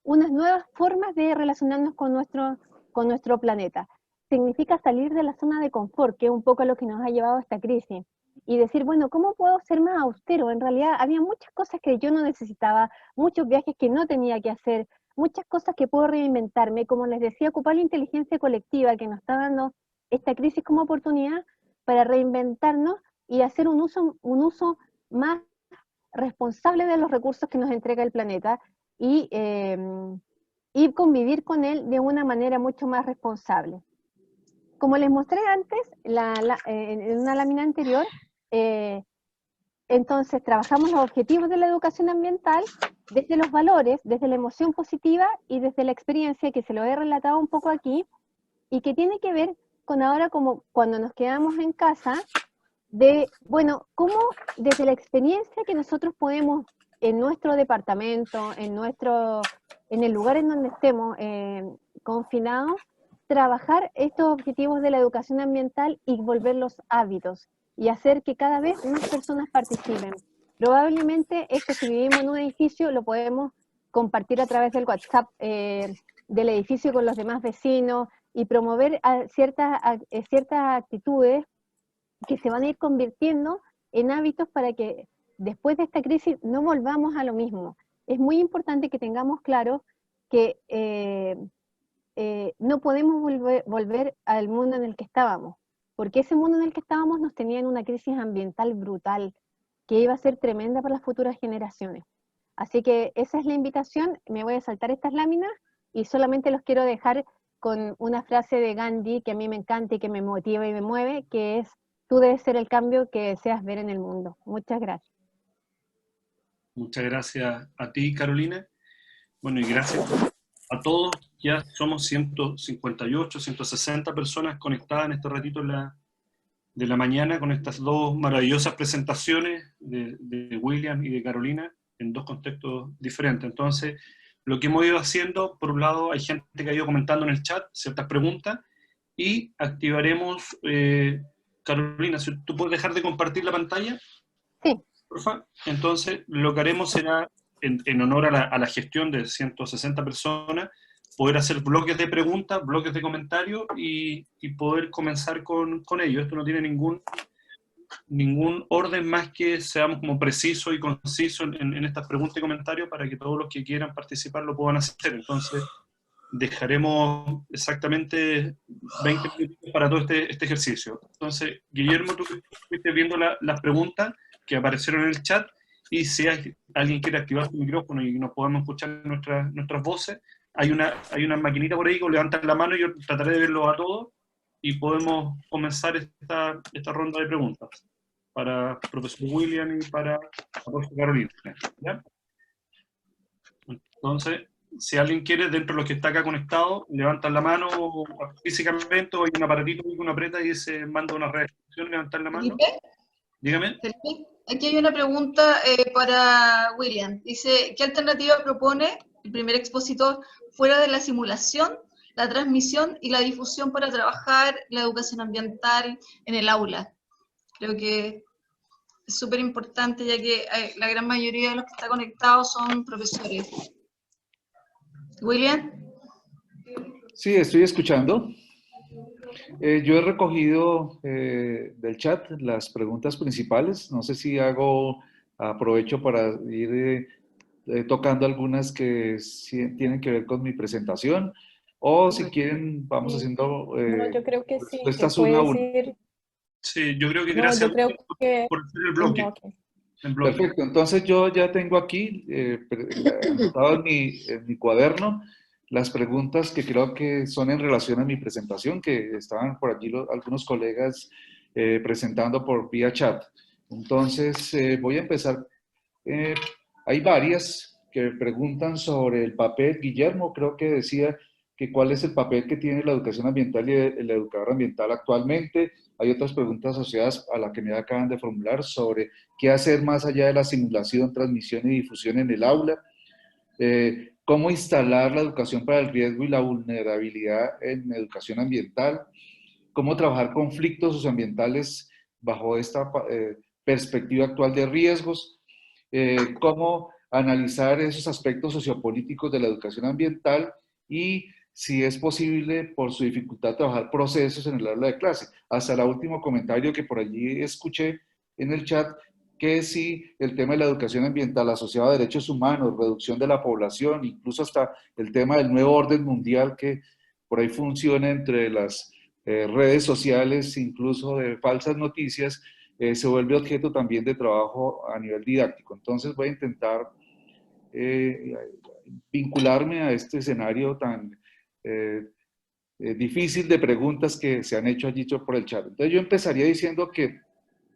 unas nuevas formas de relacionarnos con nuestro planeta. Significa salir de la zona de confort, que es un poco lo que nos ha llevado a esta crisis, y decir, bueno, ¿cómo puedo ser más austero? En realidad había muchas cosas que yo no necesitaba, muchos viajes que no tenía que hacer, muchas cosas que puedo reinventarme, como les decía, ocupar la inteligencia colectiva que nos está dando esta crisis como oportunidad para reinventarnos y hacer un uso más responsable de los recursos que nos entrega el planeta, y convivir con él de una manera mucho más responsable. Como les mostré antes, en una lámina anterior, entonces trabajamos los objetivos de la educación ambiental desde los valores, desde la emoción positiva y desde la experiencia, que se lo he relatado un poco aquí, y que tiene que ver con ahora, como cuando nos quedamos en casa, de, bueno, cómo desde la experiencia que nosotros podemos en nuestro departamento, en el lugar en donde estemos confinados, trabajar estos objetivos de la educación ambiental y volverlos hábitos, y hacer que cada vez más personas participen. Probablemente esto, si vivimos en un edificio, lo podemos compartir a través del WhatsApp del edificio con los demás vecinos, y promover ciertas actitudes que se van a ir convirtiendo en hábitos para que después de esta crisis no volvamos a lo mismo. Es muy importante que tengamos claro que no podemos volver al mundo en el que estábamos, porque ese mundo en el que estábamos nos tenía en una crisis ambiental brutal, que iba a ser tremenda para las futuras generaciones. Así que esa es la invitación. Me voy a saltar estas láminas y solamente los quiero dejar con una frase de Gandhi que a mí me encanta y que me motiva y me mueve, que es: tú debes ser el cambio que deseas ver en el mundo. Muchas gracias. Muchas gracias a ti, Carolina. Bueno, y gracias a todos. Ya somos 158, 160 personas conectadas en este ratito de la mañana, con estas dos maravillosas presentaciones de William y de Carolina en dos contextos diferentes. Entonces, lo que hemos ido haciendo, por un lado, hay gente que ha ido comentando en el chat ciertas preguntas, y activaremos, Carolina, si tú puedes dejar de compartir la pantalla. Sí. Porfa. Entonces, lo que haremos será, en honor a la gestión de 160 personas, poder hacer bloques de preguntas, bloques de comentarios, y poder comenzar con ello. Esto no tiene ningún orden más que seamos como precisos y concisos en estas preguntas y comentarios, para que todos los que quieran participar lo puedan hacer. Entonces, dejaremos exactamente 20 minutos para todo este ejercicio. Entonces, Guillermo, tú estuviste viendo las preguntas que aparecieron en el chat, y si alguien quiere activar su micrófono y nos podemos escuchar nuestras voces, hay una maquinita por ahí que levantan la mano y yo trataré de verlos a todos y podemos comenzar esta ronda de preguntas para el profesor William y para la profesora Carolina, ¿ya? Entonces, si alguien quiere, dentro de los que está acá conectado, levantan la mano físicamente, o hay un aparatito que uno aprieta y se manda una reacción, levantar la mano. Felipe, Dígame. Felipe, aquí hay una pregunta para William. Dice, ¿qué alternativa propone el primer expositor fuera de la simulación, la transmisión y la difusión para trabajar la educación ambiental en el aula? Creo que es súper importante, ya que la gran mayoría de los que están conectados son profesores. William. Sí, estoy escuchando. Yo he recogido del chat las preguntas principales. No sé si aprovecho para ir tocando algunas que sí tienen que ver con mi presentación, o si quieren vamos haciendo No, yo creo que sí, que respuestas una a puedes una. ir. Sí, yo creo que No, gracias yo creo que por hacer el en bloque. bloque. Perfecto, entonces yo ya tengo aquí anotado en mi cuaderno las preguntas que creo que son en relación a mi presentación, que estaban por allí algunos colegas presentando por vía chat. Entonces voy a empezar. Hay varias que preguntan sobre el papel. Guillermo creo que decía que cuál es el papel que tiene la educación ambiental y el educador ambiental actualmente. Hay otras preguntas asociadas a la que me acaban de formular sobre qué hacer más allá de la simulación, transmisión y difusión en el aula. Cómo instalar la educación para el riesgo y la vulnerabilidad en educación ambiental. Cómo trabajar conflictos socioambientales bajo esta perspectiva actual de riesgos. Cómo analizar esos aspectos sociopolíticos de la educación ambiental y, si es posible, por su dificultad, trabajar procesos en el aula de clase. Hasta el último comentario que por allí escuché en el chat, que si el tema de la educación ambiental asociado a derechos humanos, reducción de la población, incluso hasta el tema del nuevo orden mundial que por ahí funciona entre las redes sociales, incluso de falsas noticias, se vuelve objeto también de trabajo a nivel didáctico. Entonces voy a intentar vincularme a este escenario tan difícil de preguntas que se han hecho allí por el chat. Entonces yo empezaría diciendo que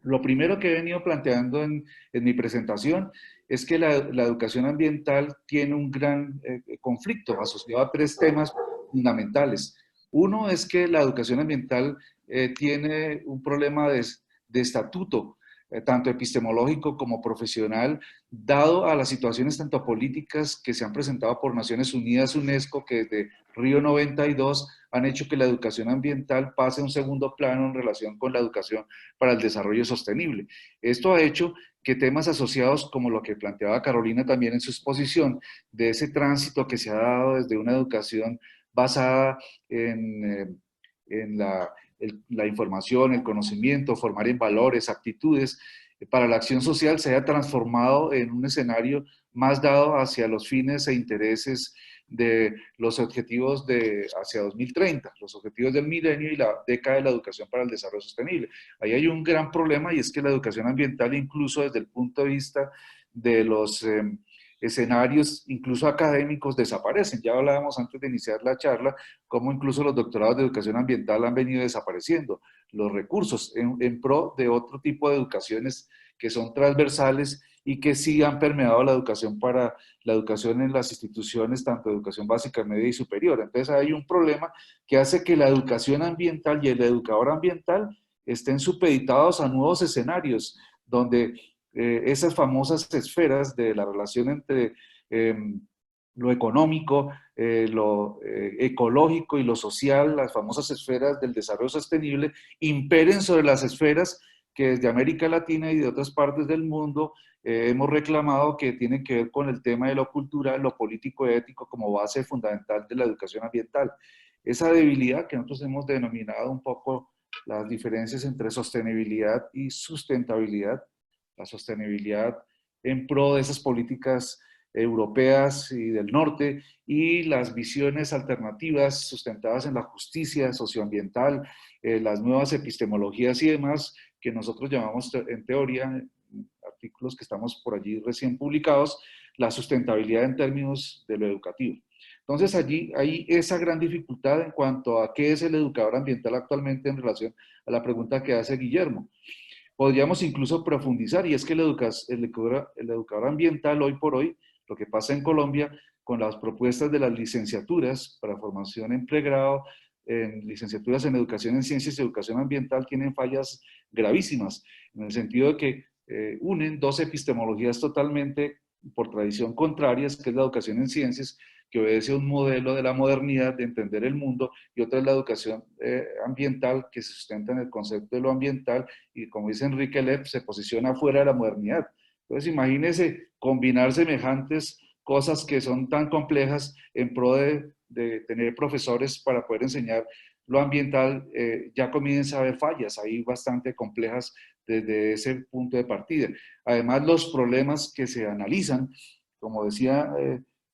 lo primero que he venido planteando en mi presentación es que la educación ambiental tiene un gran conflicto asociado a tres temas fundamentales. Uno es que la educación ambiental tiene un problema de estatuto, tanto epistemológico como profesional, dado a las situaciones tanto políticas que se han presentado por Naciones Unidas, UNESCO, que desde Río 92 han hecho que la educación ambiental pase a un segundo plano en relación con la educación para el desarrollo sostenible. Esto ha hecho que temas asociados, como lo que planteaba Carolina también en su exposición, de ese tránsito que se ha dado desde una educación basada en la información, el conocimiento, formar en valores, actitudes, para la acción social se haya transformado en un escenario más dado hacia los fines e intereses de los objetivos hacia 2030, los objetivos del milenio y la década de la educación para el desarrollo sostenible. Ahí hay un gran problema, y es que la educación ambiental, incluso desde el punto de vista de los escenarios, incluso académicos, desaparecen. Ya hablábamos antes de iniciar la charla, cómo incluso los doctorados de educación ambiental han venido desapareciendo, los recursos en pro de otro tipo de educaciones que son transversales y que sí han permeado la educación para la educación en las instituciones, tanto educación básica, media y superior. Entonces hay un problema que hace que la educación ambiental y el educador ambiental estén supeditados a nuevos escenarios, donde esas famosas esferas de la relación entre lo económico, lo ecológico y lo social, las famosas esferas del desarrollo sostenible, imperen sobre las esferas que desde América Latina y de otras partes del mundo hemos reclamado que tienen que ver con el tema de lo cultural, lo político y ético como base fundamental de la educación ambiental. Esa debilidad que nosotros hemos denominado un poco las diferencias entre sostenibilidad y sustentabilidad, la sostenibilidad en pro de esas políticas europeas y del norte, y las visiones alternativas sustentadas en la justicia socioambiental, las nuevas epistemologías y demás, que nosotros llamamos en teoría, artículos que estamos por allí recién publicados, la sustentabilidad en términos de lo educativo. Entonces allí hay esa gran dificultad en cuanto a qué es el educador ambiental actualmente en relación a la pregunta que hace Guillermo. Podríamos incluso profundizar, y es que el educador ambiental hoy por hoy, lo que pasa en Colombia con las propuestas de las licenciaturas para formación en pregrado, en licenciaturas en educación en ciencias y educación ambiental, tienen fallas gravísimas, en el sentido de que unen dos epistemologías totalmente por tradición contrarias, que es la educación en ciencias, que obedece a un modelo de la modernidad de entender el mundo, y otra es la educación ambiental, que se sustenta en el concepto de lo ambiental, y como dice Enrique Lepp, se posiciona fuera de la modernidad. Entonces imagínense combinar semejantes cosas que son tan complejas en pro de tener profesores para poder enseñar lo ambiental, ya comienza a haber fallas ahí bastante complejas desde ese punto de partida. Además, los problemas que se analizan, como decía,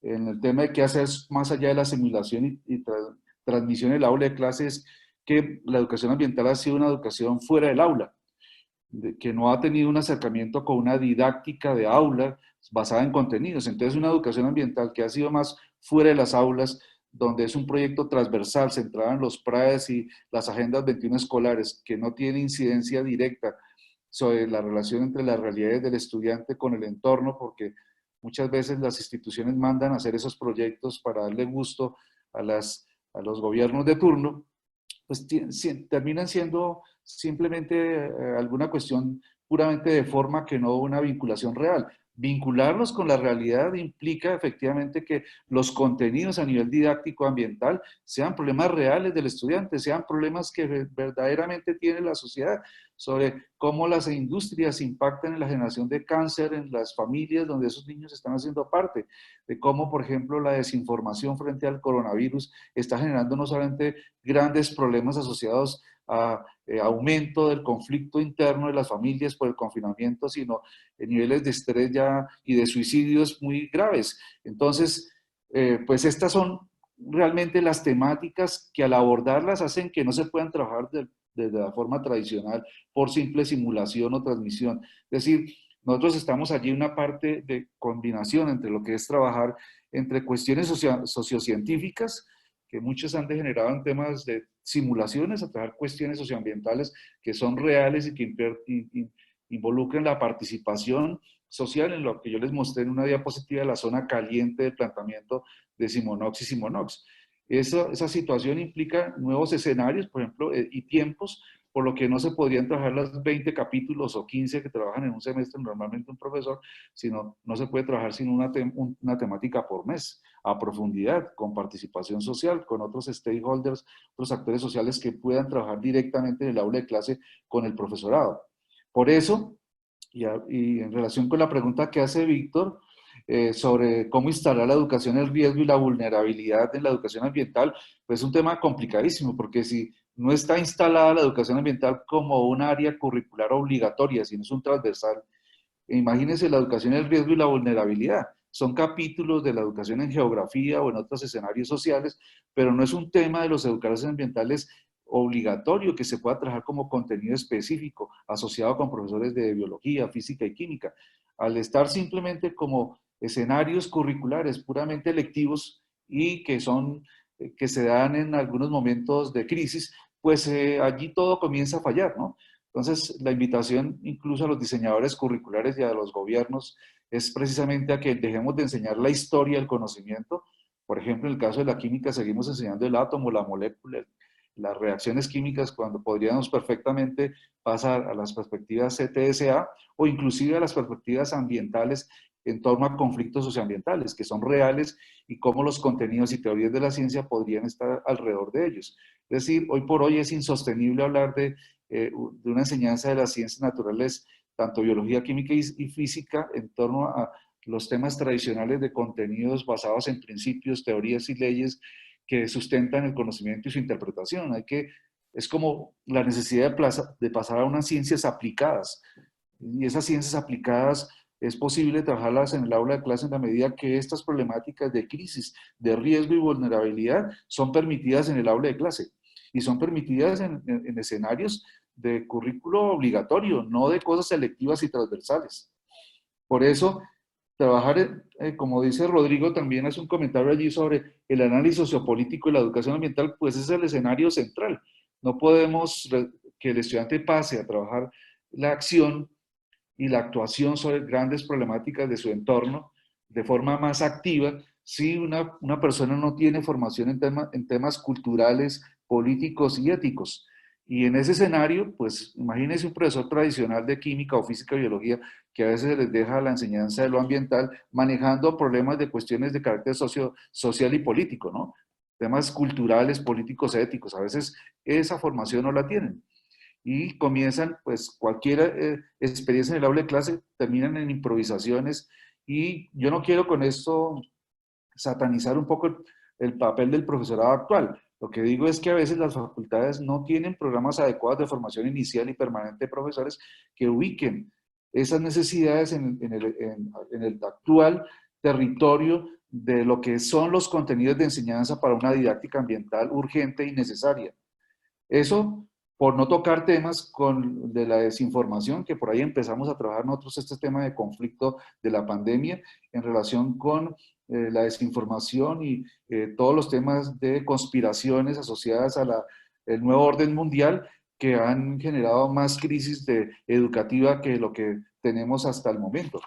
en el tema de qué hacer más allá de la simulación y transmisión en el aula de clases, que la educación ambiental ha sido una educación fuera del aula, que no ha tenido un acercamiento con una didáctica de aula basada en contenidos. Entonces, una educación ambiental que ha sido más fuera de las aulas, donde es un proyecto transversal, centrado en los PRAES y las agendas 21 escolares, que no tiene incidencia directa sobre la relación entre las realidades del estudiante con el entorno, porque muchas veces las instituciones mandan a hacer esos proyectos para darle gusto a los gobiernos de turno, pues terminan siendo simplemente alguna cuestión puramente de forma, que no una vinculación real. Vincularlos con la realidad implica efectivamente que los contenidos a nivel didáctico ambiental sean problemas reales del estudiante, sean problemas que verdaderamente tiene la sociedad, sobre cómo las industrias impactan en la generación de cáncer en las familias donde esos niños están haciendo parte, de cómo, por ejemplo, la desinformación frente al coronavirus está generando no solamente grandes problemas asociados a aumento del conflicto interno de las familias por el confinamiento, sino niveles de estrés ya y de suicidios muy graves. Entonces, pues estas son realmente las temáticas que al abordarlas hacen que no se puedan trabajar desde la forma tradicional por simple simulación o transmisión. Es decir, nosotros estamos allí en una parte de combinación entre lo que es trabajar entre cuestiones sociocientíficas, que muchos han degenerado en temas de simulaciones, a trabajar cuestiones socioambientales que son reales y que involucren la participación social, en lo que yo les mostré en una diapositiva de la zona caliente del planteamiento de Simonox y Simonox. Esa situación implica nuevos escenarios, por ejemplo, y tiempos, por lo que no se podrían trabajar los 20 capítulos o 15 que trabajan en un semestre normalmente un profesor, sino no se puede trabajar sin una temática por mes, a profundidad, con participación social, con otros stakeholders, otros actores sociales que puedan trabajar directamente en el aula de clase con el profesorado. Por eso, y en relación con la pregunta que hace Víctor, sobre cómo instalar la educación, el riesgo y la vulnerabilidad en la educación ambiental, pues es un tema complicadísimo, porque si no está instalada la educación ambiental como un área curricular obligatoria, sino es un transversal, imagínense la educación, el riesgo y la vulnerabilidad. Son capítulos de la educación en geografía o en otros escenarios sociales, pero no es un tema de los educadores ambientales obligatorio que se pueda trabajar como contenido específico asociado con profesores de biología, física y química. Al estar simplemente como escenarios curriculares puramente electivos y que se dan en algunos momentos de crisis, pues allí todo comienza a fallar, ¿no? Entonces, la invitación incluso a los diseñadores curriculares y a los gobiernos es precisamente a que dejemos de enseñar la historia del conocimiento. Por ejemplo, en el caso de la química, seguimos enseñando el átomo, la molécula, las reacciones químicas, cuando podríamos perfectamente pasar a las perspectivas CTSA o inclusive a las perspectivas ambientales en torno a conflictos socioambientales, que son reales, y cómo los contenidos y teorías de la ciencia podrían estar alrededor de ellos. Es decir, hoy por hoy es insostenible hablar de una enseñanza de las ciencias naturales, tanto biología, química y física, en torno a los temas tradicionales de contenidos basados en principios, teorías y leyes que sustentan el conocimiento y su interpretación. Es como la necesidad de pasar a unas ciencias aplicadas. Y esas ciencias aplicadas es posible trabajarlas en el aula de clase en la medida que estas problemáticas de crisis, de riesgo y vulnerabilidad son permitidas en el aula de clase y son permitidas en escenarios de currículo obligatorio, no de cosas selectivas y transversales. Por eso, trabajar, como dice Rodrigo, también hace un comentario allí sobre el análisis sociopolítico y la educación ambiental, pues es el escenario central. No podemos que el estudiante pase a trabajar la acción y la actuación sobre grandes problemáticas de su entorno de forma más activa si una persona no tiene formación en temas culturales, políticos y éticos. Y en ese escenario, pues imagínense un profesor tradicional de química o física o biología que a veces se les deja la enseñanza de lo ambiental manejando problemas de cuestiones de carácter social y político, ¿no? Temas culturales, políticos, éticos. A veces esa formación no la tienen y comienzan, pues cualquier experiencia en el aula de clase, terminan en improvisaciones y yo no quiero con esto satanizar un poco el papel del profesorado actual. Lo que digo es que a veces las facultades no tienen programas adecuados de formación inicial y permanente de profesores que ubiquen esas necesidades en el actual territorio de lo que son los contenidos de enseñanza para una didáctica ambiental urgente y necesaria. Eso por no tocar temas de la desinformación, que por ahí empezamos a trabajar nosotros este tema de conflicto de la pandemia en relación con la desinformación y todos los temas de conspiraciones asociadas a el nuevo orden mundial que han generado más crisis educativa que lo que tenemos hasta el momento.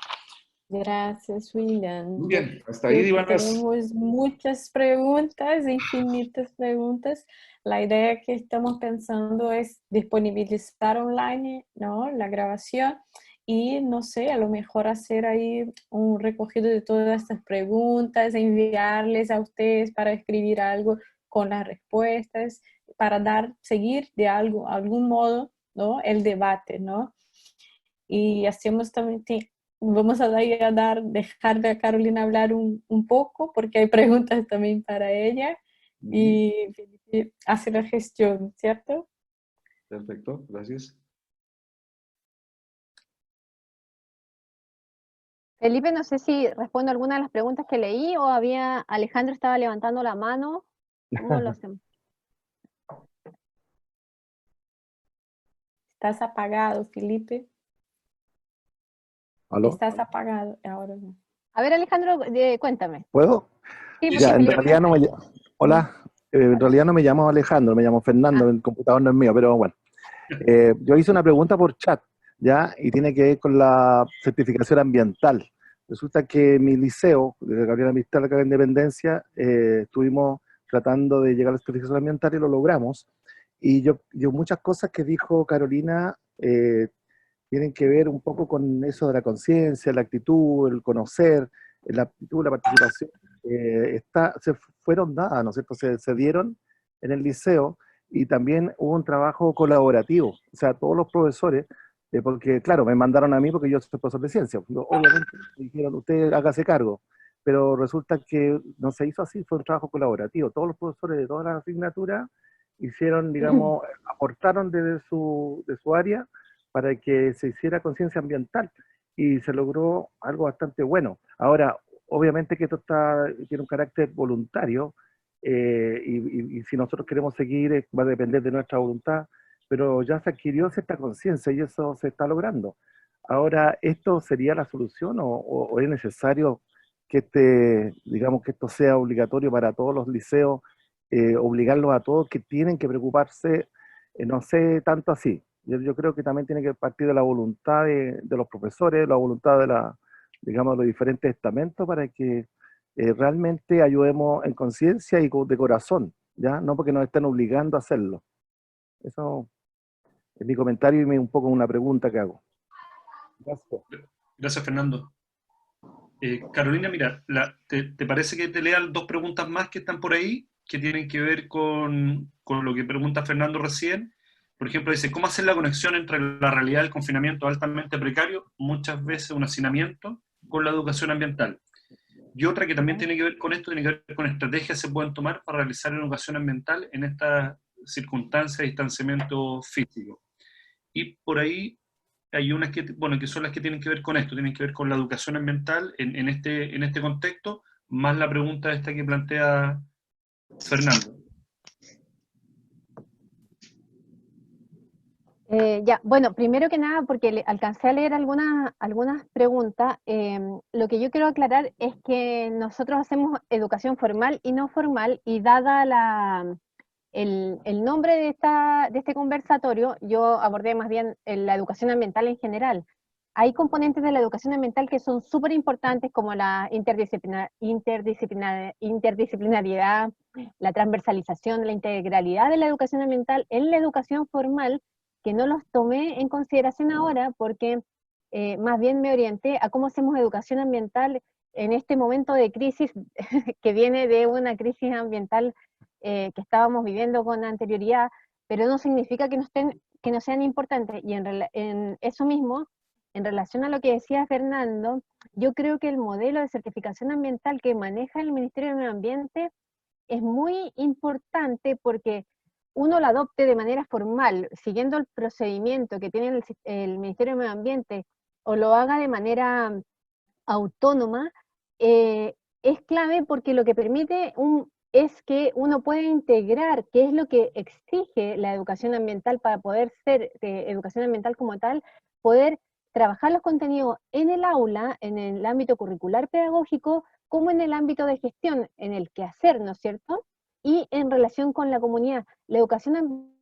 Gracias, William. Muy bien, hasta Creo ahí que iban las... tenemos muchas preguntas, infinitas preguntas. La idea que estamos pensando es disponibilizar online, ¿no?, la grabación y, no sé, a lo mejor hacer ahí un recogido de todas estas preguntas, enviarles a ustedes para escribir algo con las respuestas, para seguir de algún modo, ¿no?, el debate, ¿no? Y hacemos también, vamos a dejar a Carolina hablar un poco, porque hay preguntas también para ella, y Felipe hace la gestión, ¿cierto? Perfecto, gracias. Felipe, no sé si respondo alguna de las preguntas que leí o Alejandro estaba levantando la mano. ¿Cómo lo hacemos? Estás apagado, Felipe. ¿Aló? Estás apagado, ahora no. A ver, Alejandro, cuéntame. ¿Puedo? Sí, Ya, en Felipe, realidad no me Hola, en realidad no me llamo Alejandro, me llamo Fernando, el computador no es mío, pero bueno. Yo hice una pregunta por chat, ¿ya? Y tiene que ver con la certificación ambiental. Resulta que mi liceo, de Gabriela Mistral, acá en Independencia, estuvimos tratando de llegar a la certificación ambiental y lo logramos. Y yo muchas cosas que dijo Carolina tienen que ver un poco con eso de la conciencia, la actitud, el conocer, la actitud, la participación. Se fueron dadas, ¿no es cierto? Se dieron en el liceo y también hubo un trabajo colaborativo. O sea, todos los profesores, porque claro, me mandaron a mí porque yo soy profesor de ciencia. Obviamente me dijeron, usted hágase cargo. Pero resulta que no se hizo así, fue un trabajo colaborativo. Todos los profesores de todas las asignaturas hicieron, digamos, aportaron desde de su área para que se hiciera conciencia ambiental y se logró algo bastante bueno. Ahora, obviamente que esto tiene un carácter voluntario y si nosotros queremos seguir va a depender de nuestra voluntad, pero ya se adquirió cierta conciencia y eso se está logrando. Ahora, ¿esto sería la solución o es necesario que digamos que esto sea obligatorio para todos los liceos, obligarlos a todos que tienen que preocuparse, no sé, tanto así? Yo creo que también tiene que partir de la voluntad de los profesores, la voluntad digamos, de los diferentes estamentos para que realmente ayudemos en conciencia y de corazón, ¿ya? No porque nos estén obligando a hacerlo. Eso es mi comentario y un poco una pregunta que hago. Gracias. Gracias, Fernando. Carolina, mira, ¿te parece que te lea dos preguntas más que están por ahí, que tienen que ver con lo que pregunta Fernando recién? Por ejemplo, dice, ¿cómo hacer la conexión entre la realidad del confinamiento altamente precario, muchas veces un hacinamiento, con la educación ambiental? Y otra que también tiene que ver con esto, tiene que ver con estrategias que se pueden tomar para realizar educación ambiental en estas circunstancias de distanciamiento físico. Y por ahí hay unas que, bueno, que son las que tienen que ver con esto, tienen que ver con la educación ambiental en este contexto, más la pregunta esta que plantea Fernando. Ya, bueno, primero que nada, porque alcancé a leer algunas preguntas, lo que yo quiero aclarar es que nosotros hacemos educación formal y no formal, y dada el nombre de este conversatorio, yo abordé más bien la educación ambiental en general. Hay componentes de la educación ambiental que son súper importantes, como la interdisciplinariedad, la transversalización, la integralidad de la educación ambiental en la educación formal, que no los tomé en consideración ahora porque más bien me orienté a cómo hacemos educación ambiental en este momento de crisis que viene de una crisis ambiental que estábamos viviendo con anterioridad, pero no significa que no sean importantes. Y en eso mismo, en relación a lo que decía Fernando, yo creo que el modelo de certificación ambiental que maneja el Ministerio de Medio Ambiente es muy importante porque uno lo adopte de manera formal, siguiendo el procedimiento que tiene el Ministerio de Medio Ambiente, o lo haga de manera autónoma, es clave porque lo que permite es que uno pueda integrar qué es lo que exige la educación ambiental para poder ser educación ambiental como tal, poder trabajar los contenidos en el aula, en el ámbito curricular pedagógico, como en el ámbito de gestión, en el quehacer, ¿no es cierto? Y en relación con la comunidad. La educación ambiental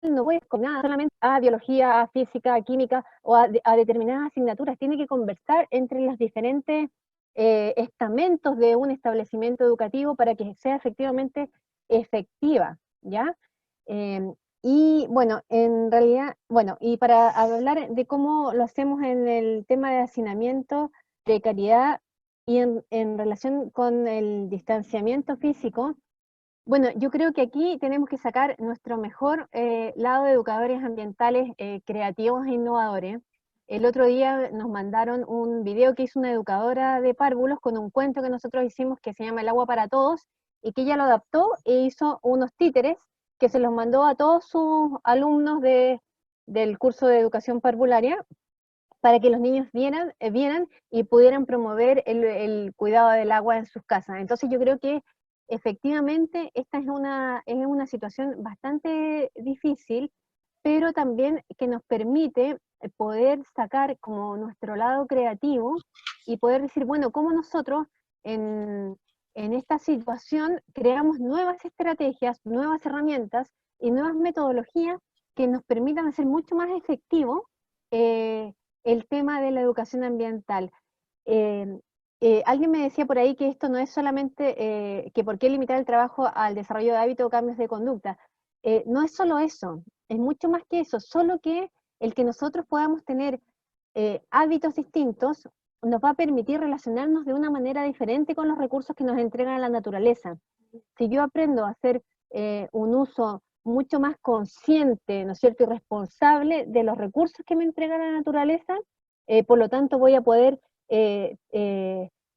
no puede nada solamente a biología, a física, a química o a determinadas asignaturas, tiene que conversar entre los diferentes estamentos de un establecimiento educativo para que sea efectivamente efectiva, ¿ya? Y bueno, en realidad, bueno, y para hablar de cómo lo hacemos en el tema de hacinamiento, precariedad y en relación con el distanciamiento físico, bueno, yo creo que aquí tenemos que sacar nuestro mejor lado de educadores ambientales creativos e innovadores. El otro día nos mandaron un video que hizo una educadora de párvulos con un cuento que nosotros hicimos que se llama El agua para todos, y que ella lo adaptó e hizo unos títeres que se los mandó a todos sus alumnos del curso de educación parvularia para que los niños vieran y pudieran promover el cuidado del agua en sus casas. Entonces yo creo que efectivamente esta es una situación bastante difícil, pero también que nos permite poder sacar como nuestro lado creativo y poder decir, bueno, cómo nosotros en esta situación creamos nuevas estrategias, nuevas herramientas y nuevas metodologías que nos permitan hacer mucho más efectivo el tema de la educación ambiental. Alguien me decía por ahí que esto no es solamente que por qué limitar el trabajo al desarrollo de hábitos o cambios de conducta. No es solo eso, es mucho más que eso, solo que el que nosotros podamos tener hábitos distintos nos va a permitir relacionarnos de una manera diferente con los recursos que nos entrega la naturaleza. Si yo aprendo a hacer un uso mucho más consciente, ¿no es cierto?, y responsable de los recursos que me entrega la naturaleza, por lo tanto voy a poder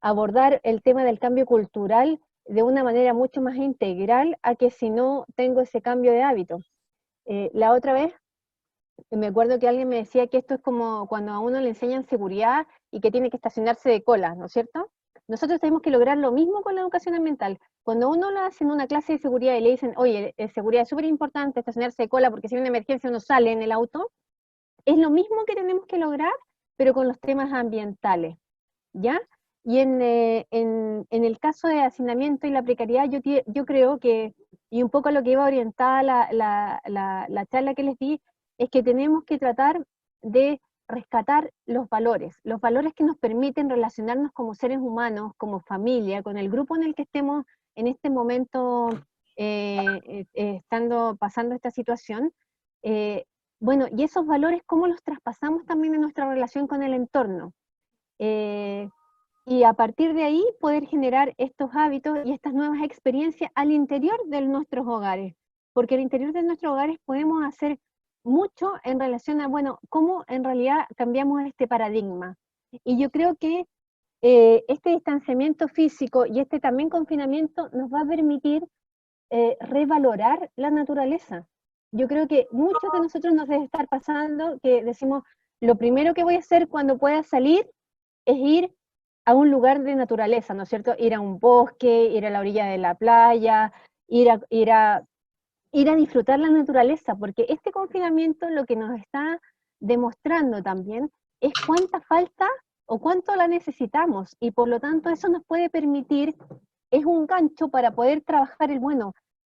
abordar el tema del cambio cultural de una manera mucho más integral a que si no tengo ese cambio de hábito. La otra vez, me acuerdo que alguien me decía que esto es como cuando a uno le enseñan seguridad y que tiene que estacionarse de cola, ¿no es cierto? Nosotros tenemos que lograr lo mismo con la educación ambiental. Cuando uno lo hace en una clase de seguridad y le dicen, oye, seguridad es súper importante estacionarse de cola porque si hay una emergencia uno sale en el auto, es lo mismo que tenemos que lograr, pero con los temas ambientales, ¿ya? Y en el caso de hacinamiento y la precariedad, yo creo que, y un poco a lo que iba orientada la charla que les di, es que tenemos que tratar de rescatar los valores que nos permiten relacionarnos como seres humanos, como familia, con el grupo en el que estemos en este momento pasando esta situación. Bueno, y esos valores, ¿cómo los traspasamos también en nuestra relación con el entorno? Y a partir de ahí poder generar estos hábitos y estas nuevas experiencias al interior de nuestros hogares, porque al interior de nuestros hogares podemos hacer mucho en relación a, bueno, cómo en realidad cambiamos este paradigma. Y yo creo que este distanciamiento físico y este también confinamiento nos va a permitir revalorar la naturaleza, yo creo que muchos de nosotros nos debe estar pasando que decimos, lo primero que voy a hacer cuando pueda salir es ir a un lugar de naturaleza, ¿no es cierto? Ir a un bosque, ir a la orilla de la playa, ir a disfrutar la naturaleza, porque este confinamiento lo que nos está demostrando también es cuánta falta o cuánto la necesitamos, y por lo tanto eso nos puede permitir, es un gancho para poder trabajar el bueno.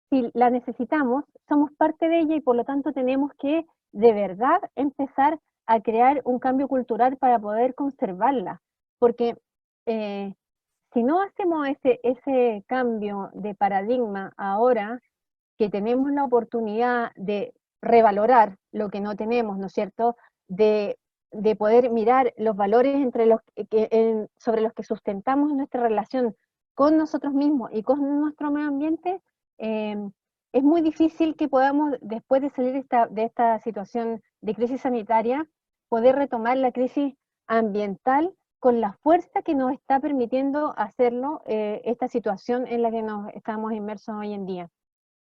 Si la necesitamos, somos parte de ella y por lo tanto tenemos que de verdad empezar a crear un cambio cultural para poder conservarla, porque si no hacemos ese cambio de paradigma ahora, que tenemos la oportunidad de revalorar lo que no tenemos, ¿no es cierto?, de poder mirar los valores sobre los que sustentamos nuestra relación con nosotros mismos y con nuestro medio ambiente, es muy difícil que podamos, después de salir de esta situación de crisis sanitaria, poder retomar la crisis ambiental con la fuerza que nos está permitiendo hacerlo esta situación en la que nos estamos inmersos hoy en día.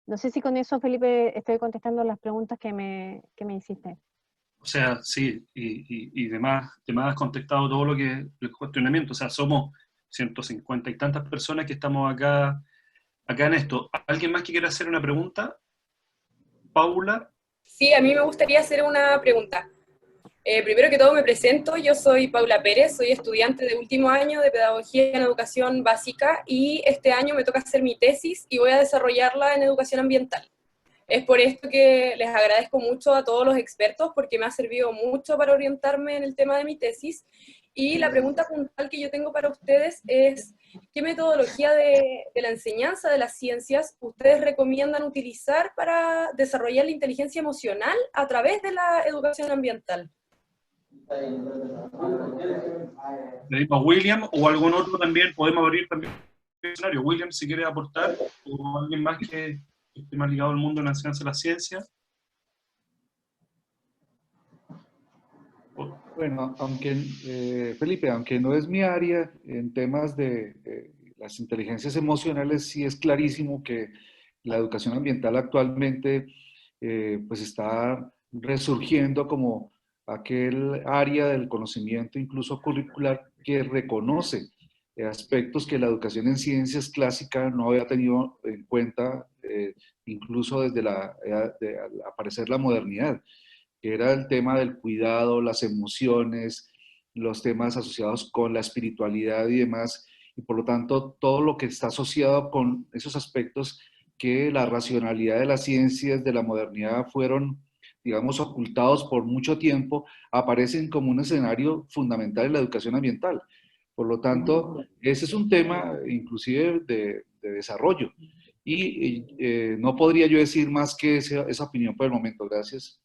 No sé si con eso, Felipe, estoy contestando las preguntas que me hiciste. O sea, sí, y demás has contestado todo lo que el cuestionamiento. O sea, somos 150 y tantas personas que estamos acá en esto. ¿Alguien más que quiera hacer una pregunta? Paula. Sí, a mí me gustaría hacer una pregunta. Primero que todo me presento, yo soy Paula Pérez, soy estudiante de último año de Pedagogía en Educación Básica y este año me toca hacer mi tesis y voy a desarrollarla en Educación Ambiental. Es por esto que les agradezco mucho a todos los expertos porque me ha servido mucho para orientarme en el tema de mi tesis. Y la pregunta puntual que yo tengo para ustedes es, ¿qué metodología de la enseñanza de las ciencias ustedes recomiendan utilizar para desarrollar la inteligencia emocional a través de la educación ambiental? Le digo a William o algún otro también, podemos abrir también el escenario. William, si quiere aportar, o alguien más que esté más ligado al mundo de la enseñanza de la ciencia. Bueno, Felipe, aunque no es mi área en temas de las inteligencias emocionales, sí es clarísimo que la educación ambiental actualmente pues está resurgiendo como aquel área del conocimiento, incluso curricular, que reconoce aspectos que la educación en ciencias clásicas no había tenido en cuenta, incluso desde al aparecer la modernidad, que era el tema del cuidado, las emociones, los temas asociados con la espiritualidad y demás, y por lo tanto todo lo que está asociado con esos aspectos que la racionalidad de las ciencias de la modernidad fueron, digamos, ocultados por mucho tiempo, aparecen como un escenario fundamental en la educación ambiental. Por lo tanto, ese es un tema inclusive de desarrollo. Y no podría yo decir más que esa opinión por el momento. Gracias.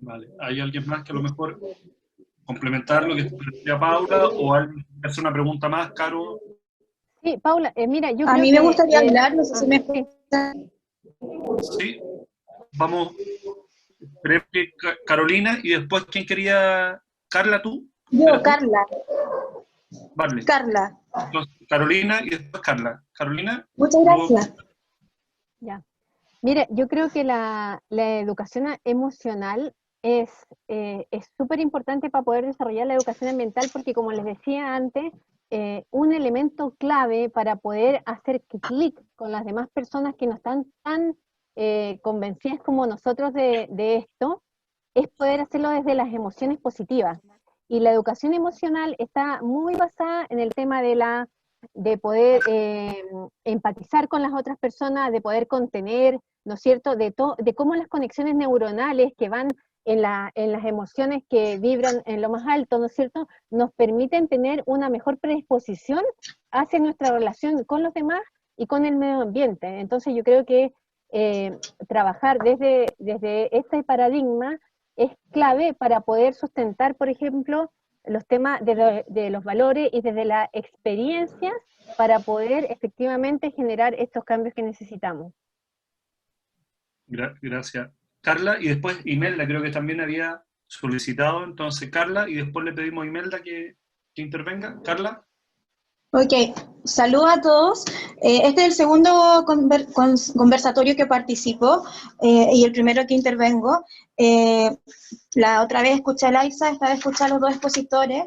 Vale. ¿Hay alguien más que a lo mejor complementar lo que decía Paula o alguien que hace una pregunta más, Caro? Sí, Paula, mira, yo A creo mí que... me gustaría hablar, no sé si me sí. escuchan. Sí, vamos. Esperemos que Carolina y después, ¿quién quería? ¿Carla, tú? Yo, Carla. Vale. Carla. Entonces, Carolina y después Carla. Carolina. Muchas gracias. Ya. Mira, yo creo que la educación emocional es súper importante para poder desarrollar la educación ambiental porque, como les decía antes, un elemento clave para poder hacer clic con las demás personas que no están tan convencidas como nosotros de esto, es poder hacerlo desde las emociones positivas. Y la educación emocional está muy basada en el tema de poder empatizar con las otras personas, de poder contener, ¿no es cierto?, de cómo las conexiones neuronales que van en las emociones que vibran en lo más alto, ¿no es cierto?, nos permiten tener una mejor predisposición hacia nuestra relación con los demás y con el medio ambiente. Entonces yo creo que trabajar desde este paradigma es clave para poder sustentar, por ejemplo, los temas de los valores y desde la experiencia para poder efectivamente generar estos cambios que necesitamos. Gracias. Carla, y después Imelda, creo que también había solicitado, entonces Carla, y después le pedimos a Imelda que intervenga. Carla. Ok, saludos a todos. Este es el segundo conversatorio que participo y el primero que intervengo. La otra vez escuché a Laisa, esta vez escuché a los dos expositores.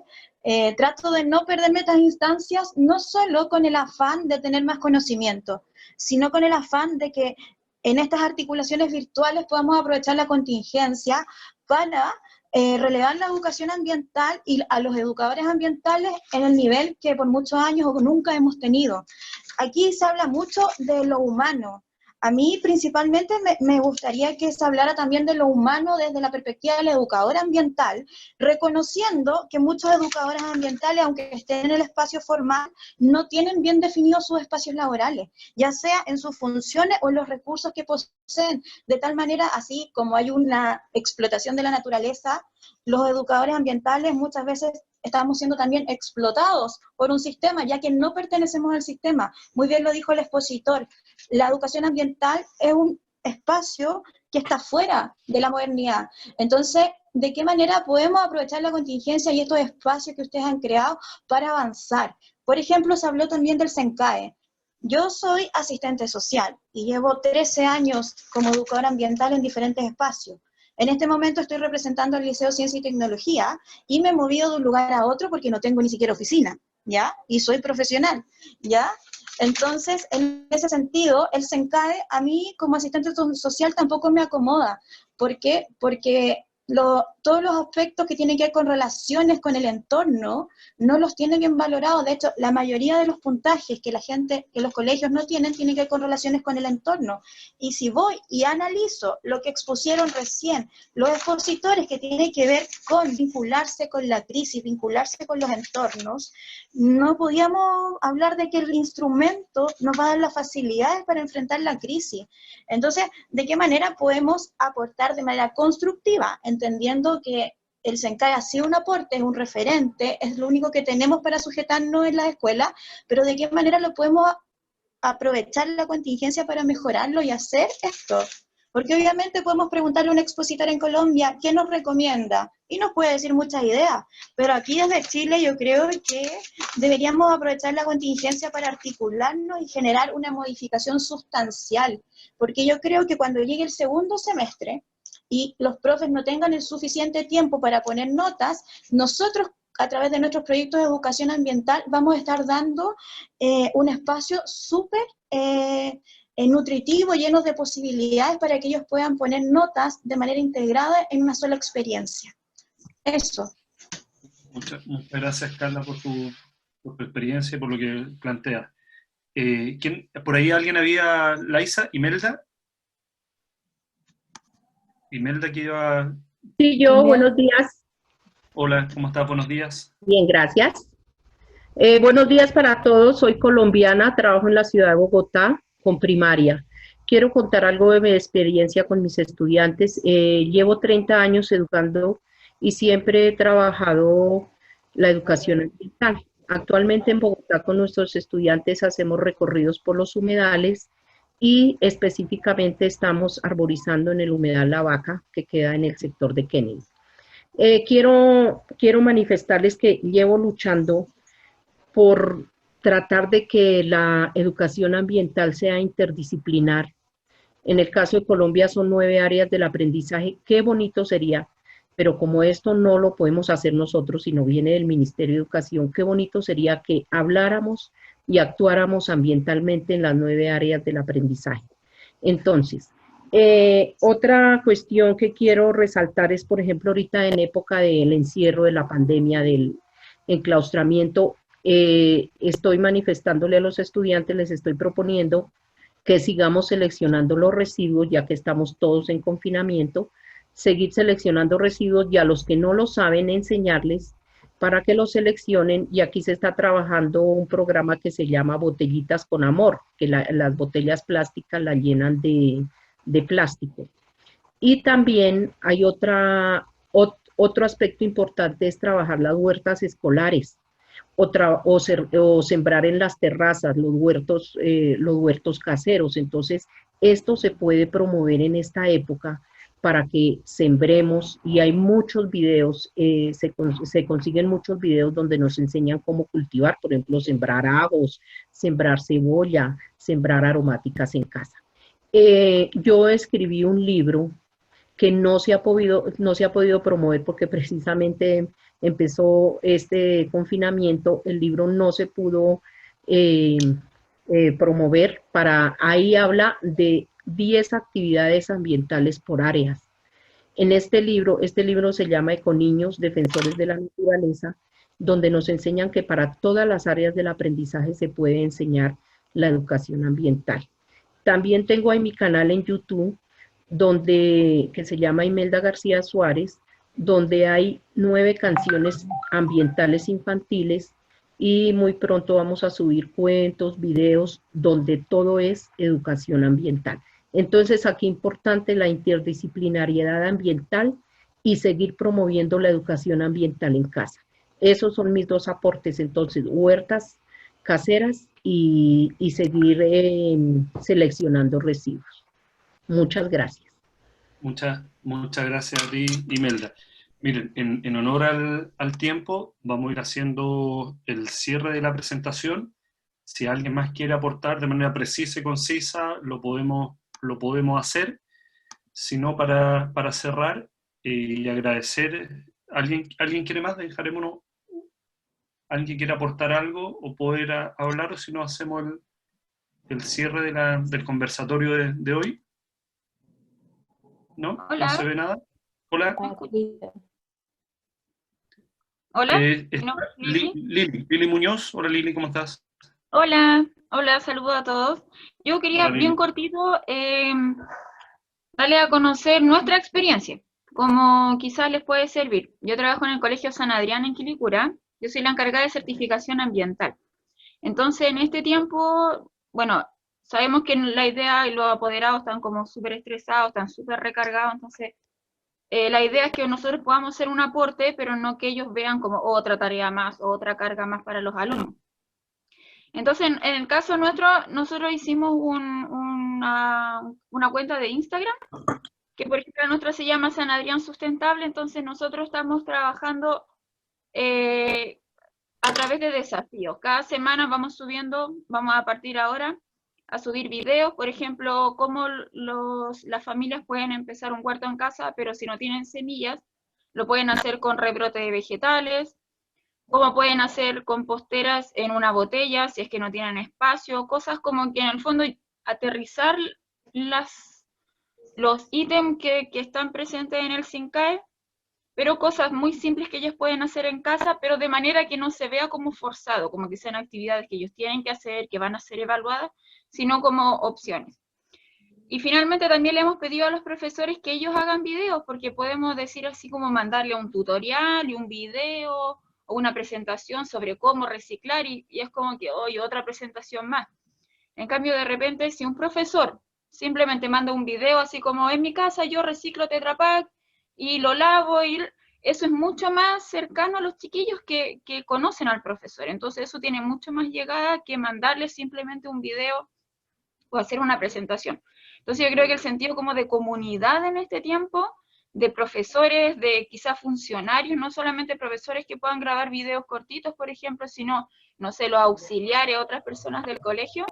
Trato de no perderme estas instancias, no solo con el afán de tener más conocimiento, sino con el afán de que en estas articulaciones virtuales podamos aprovechar la contingencia para relevar la educación ambiental y a los educadores ambientales en el nivel que por muchos años o nunca hemos tenido. Aquí se habla mucho de lo humano. A mí principalmente me gustaría que se hablara también de lo humano desde la perspectiva del educador ambiental, reconociendo que muchos educadores ambientales, aunque estén en el espacio formal, no tienen bien definidos sus espacios laborales, ya sea en sus funciones o en los recursos que poseen, de tal manera, así como hay una explotación de la naturaleza, los educadores ambientales muchas veces estamos siendo también explotados por un sistema, ya que no pertenecemos al sistema. Muy bien lo dijo el expositor, la educación ambiental es un espacio que está fuera de la modernidad. Entonces, ¿de qué manera podemos aprovechar la contingencia y estos espacios que ustedes han creado para avanzar? Por ejemplo, se habló también del SENCAE. Yo soy asistente social y llevo 13 años como educadora ambiental en diferentes espacios. En este momento estoy representando al Liceo Ciencia y Tecnología y me he movido de un lugar a otro porque no tengo ni siquiera oficina, ¿ya? Y soy profesional, ¿ya? Entonces, en ese sentido, el SENCAE a mí como asistente social tampoco me acomoda. ¿Por qué? Porque todos los aspectos que tienen que ver con relaciones con el entorno no los tienen bien valorados. De hecho, la mayoría de los puntajes que los colegios no tienen que ver con relaciones con el entorno. Y si voy y analizo lo que expusieron recién los expositores que tienen que ver con vincularse con la crisis, vincularse con los entornos, no podíamos hablar de que el instrumento nos va a dar las facilidades para enfrentar la crisis. Entonces, ¿de qué manera podemos aportar de manera constructiva, entendiendo que el SENCAE ha sido un aporte, es un referente, es lo único que tenemos para sujetarnos en la escuela, pero de qué manera lo podemos aprovechar la contingencia para mejorarlo y hacer esto? Porque obviamente podemos preguntarle a un expositor en Colombia, ¿qué nos recomienda? Y nos puede decir muchas ideas, pero aquí desde Chile yo creo que deberíamos aprovechar la contingencia para articularnos y generar una modificación sustancial, porque yo creo que cuando llegue el segundo semestre y los profes no tengan el suficiente tiempo para poner notas, nosotros a través de nuestros proyectos de educación ambiental vamos a estar dando un espacio súper nutritivo, lleno de posibilidades para que ellos puedan poner notas de manera integrada en una sola experiencia. Eso. Muchas gracias, Carla, por tu experiencia y por lo que planteas. ¿Por ahí alguien había? ¿Laisa? ¿Imelda? ¿Imelda que iba? Sí, yo, buenos días. Hola, ¿cómo estás? Buenos días. Bien, gracias. Buenos días para todos, soy colombiana, trabajo en la ciudad de Bogotá con primaria. Quiero contar algo de mi experiencia con mis estudiantes. Llevo 30 años educando y siempre he trabajado la educación ambiental. Actualmente en Bogotá con nuestros estudiantes hacemos recorridos por los humedales y específicamente estamos arborizando en el humedal La Vaca, que queda en el sector de Kennedy. Quiero manifestarles que llevo luchando por tratar de que la educación ambiental sea interdisciplinar. En el caso de Colombia son 9 áreas del aprendizaje. Qué bonito sería, pero como esto no lo podemos hacer nosotros, sino viene del Ministerio de Educación, qué bonito sería que habláramos y actuáramos ambientalmente en las 9 áreas del aprendizaje. Entonces, otra cuestión que quiero resaltar es, por ejemplo, ahorita en época del encierro de la pandemia, del enclaustramiento, estoy manifestándole a los estudiantes, les estoy proponiendo que sigamos seleccionando los residuos, ya que estamos todos en confinamiento, seguir seleccionando residuos y a los que no lo saben enseñarles para que los seleccionen, y aquí se está trabajando un programa que se llama Botellitas con Amor, que las botellas plásticas las llenan de plástico. Y también hay otro aspecto importante, es trabajar las huertas escolares, o sembrar en las terrazas los huertos caseros. Entonces, esto se puede promover en esta época para que sembremos, y hay muchos videos, se consiguen muchos videos donde nos enseñan cómo cultivar, por ejemplo, sembrar ajos, sembrar cebolla, sembrar aromáticas en casa. Yo escribí un libro que no se ha podido promover porque precisamente empezó este confinamiento, el libro no se pudo promover. Ahí habla de 10 actividades ambientales por áreas. En este libro se llama Econiños, Defensores de la Naturaleza, donde nos enseñan que para todas las áreas del aprendizaje se puede enseñar la educación ambiental. También tengo ahí mi canal en YouTube, que se llama Imelda García Suárez, donde hay 9 canciones ambientales infantiles, y muy pronto vamos a subir cuentos, videos, donde todo es educación ambiental. Entonces, aquí importante la interdisciplinariedad ambiental y seguir promoviendo la educación ambiental en casa. Esos son mis 2 aportes, entonces, huertas caseras y seguir seleccionando residuos. Muchas gracias. Muchas gracias a ti, Imelda. Miren, en honor al tiempo, vamos a ir haciendo el cierre de la presentación. Si alguien más quiere aportar de manera precisa y concisa, lo podemos hacer. Si no, para cerrar y agradecer, ¿alguien quiere más? Dejaremos alguien que quiera aportar algo o poder hablar, o si no, hacemos el cierre del conversatorio de hoy. ¿No? Hola. ¿No se ve nada? Hola. Hola. Lili Muñoz. Hola, Lili, ¿cómo estás? Hola, saludos a todos. Yo quería bien cortito darle a conocer nuestra experiencia, como quizás les puede servir. Yo trabajo en el Colegio San Adrián en Quilicura, yo soy la encargada de certificación ambiental. Entonces, en este tiempo, bueno, sabemos que la idea y los apoderados están como súper estresados, están súper recargados, entonces la idea es que nosotros podamos hacer un aporte, pero no que ellos vean como otra tarea más, o otra carga más para los alumnos. Entonces, en el caso nuestro, nosotros hicimos una cuenta de Instagram, que por ejemplo la nuestra se llama San Adrián Sustentable, entonces nosotros estamos trabajando a través de desafíos. Cada semana vamos a partir ahora a subir videos, por ejemplo, cómo las familias pueden empezar un huerto en casa, pero si no tienen semillas, lo pueden hacer con rebrote de vegetales, cómo pueden hacer composteras en una botella si es que no tienen espacio, cosas como que en el fondo aterrizar los ítems que están presentes en el SINCAE, pero cosas muy simples que ellos pueden hacer en casa, pero de manera que no se vea como forzado, como que sean actividades que ellos tienen que hacer, que van a ser evaluadas, sino como opciones. Y finalmente también le hemos pedido a los profesores que ellos hagan videos, porque podemos decir así como mandarle un tutorial y un video, o una presentación sobre cómo reciclar, y es como que, oye, otra presentación más. En cambio, de repente, si un profesor simplemente manda un video así como, en mi casa yo reciclo Tetra Pak, y lo lavo, y eso es mucho más cercano a los chiquillos que conocen al profesor. Entonces eso tiene mucho más llegada que mandarles simplemente un video o hacer una presentación. Entonces yo creo que el sentido como de comunidad en este tiempo, de profesores, de quizás funcionarios, no solamente profesores que puedan grabar videos cortitos, por ejemplo, sino, no sé, los auxiliares, otras personas del colegio,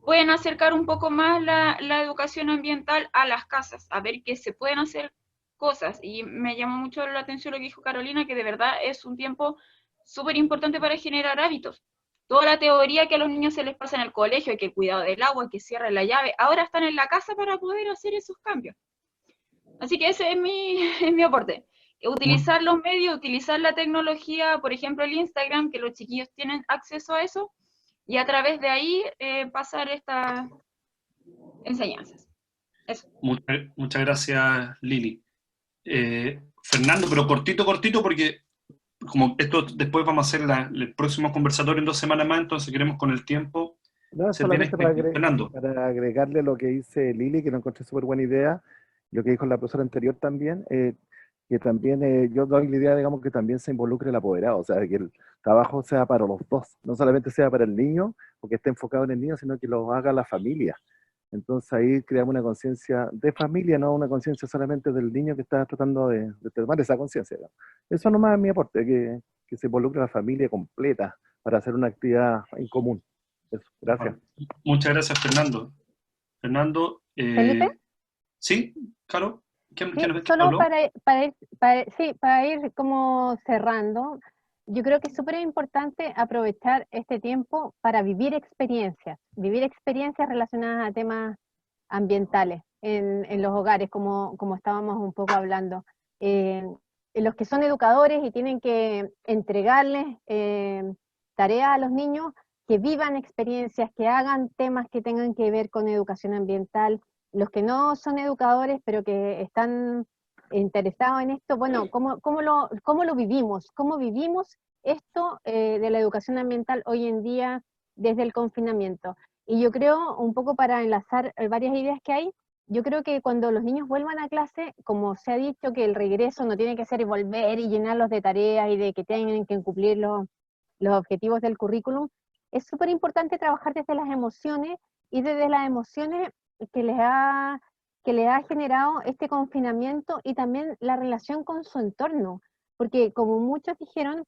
pueden acercar un poco más la educación ambiental a las casas, a ver que se pueden hacer cosas. Y me llamó mucho la atención lo que dijo Carolina, que de verdad es un tiempo súper importante para generar hábitos. Toda la teoría que a los niños se les pasa en el colegio, que el cuidado del agua, que cierren la llave, ahora están en la casa para poder hacer esos cambios. Así que ese es mi aporte. Utilizar los medios, utilizar la tecnología, por ejemplo el Instagram, que los chiquillos tienen acceso a eso, y a través de ahí pasar estas enseñanzas. Eso. Muchas gracias, Lili. Fernando, pero cortito, porque como esto después vamos a hacer el próximo conversatorio en 2 semanas más, entonces queremos con el tiempo No, ser bien solamente Fernando. para agregarle lo que dice Lili, que no encontré súper buena idea, lo que dijo la profesora anterior también, que también yo doy la idea, digamos, que también se involucre el apoderado, o sea, que el trabajo sea para los dos, no solamente sea para el niño, porque esté enfocado en el niño, sino que lo haga la familia. Entonces ahí creamos una conciencia de familia, no una conciencia solamente del niño que está tratando de tomar esa conciencia, ¿no? Eso nomás es mi aporte, que se involucre la familia completa para hacer una actividad en común. Eso, gracias. Bueno, muchas gracias, Fernando. Fernando, ¿Felipe? ¿sí? ¿Caro? Sí, ¿Quién solo habló? para ir como cerrando, yo creo que es súper importante aprovechar este tiempo para vivir experiencias relacionadas a temas ambientales en los hogares, como estábamos un poco hablando. Los que son educadores y tienen que entregarles tareas a los niños, que vivan experiencias, que hagan temas que tengan que ver con educación ambiental. Los que no son educadores, pero que están interesados en esto, bueno, ¿cómo lo vivimos? ¿Cómo vivimos esto de la educación ambiental hoy en día desde el confinamiento? Y yo creo, un poco para enlazar varias ideas que hay, yo creo que cuando los niños vuelvan a clase, como se ha dicho que el regreso no tiene que ser volver y llenarlos de tareas y de que tienen que cumplir los objetivos del currículum, es súper importante trabajar desde las emociones y desde las emociones que les ha generado este confinamiento y también la relación con su entorno, porque como muchos dijeron,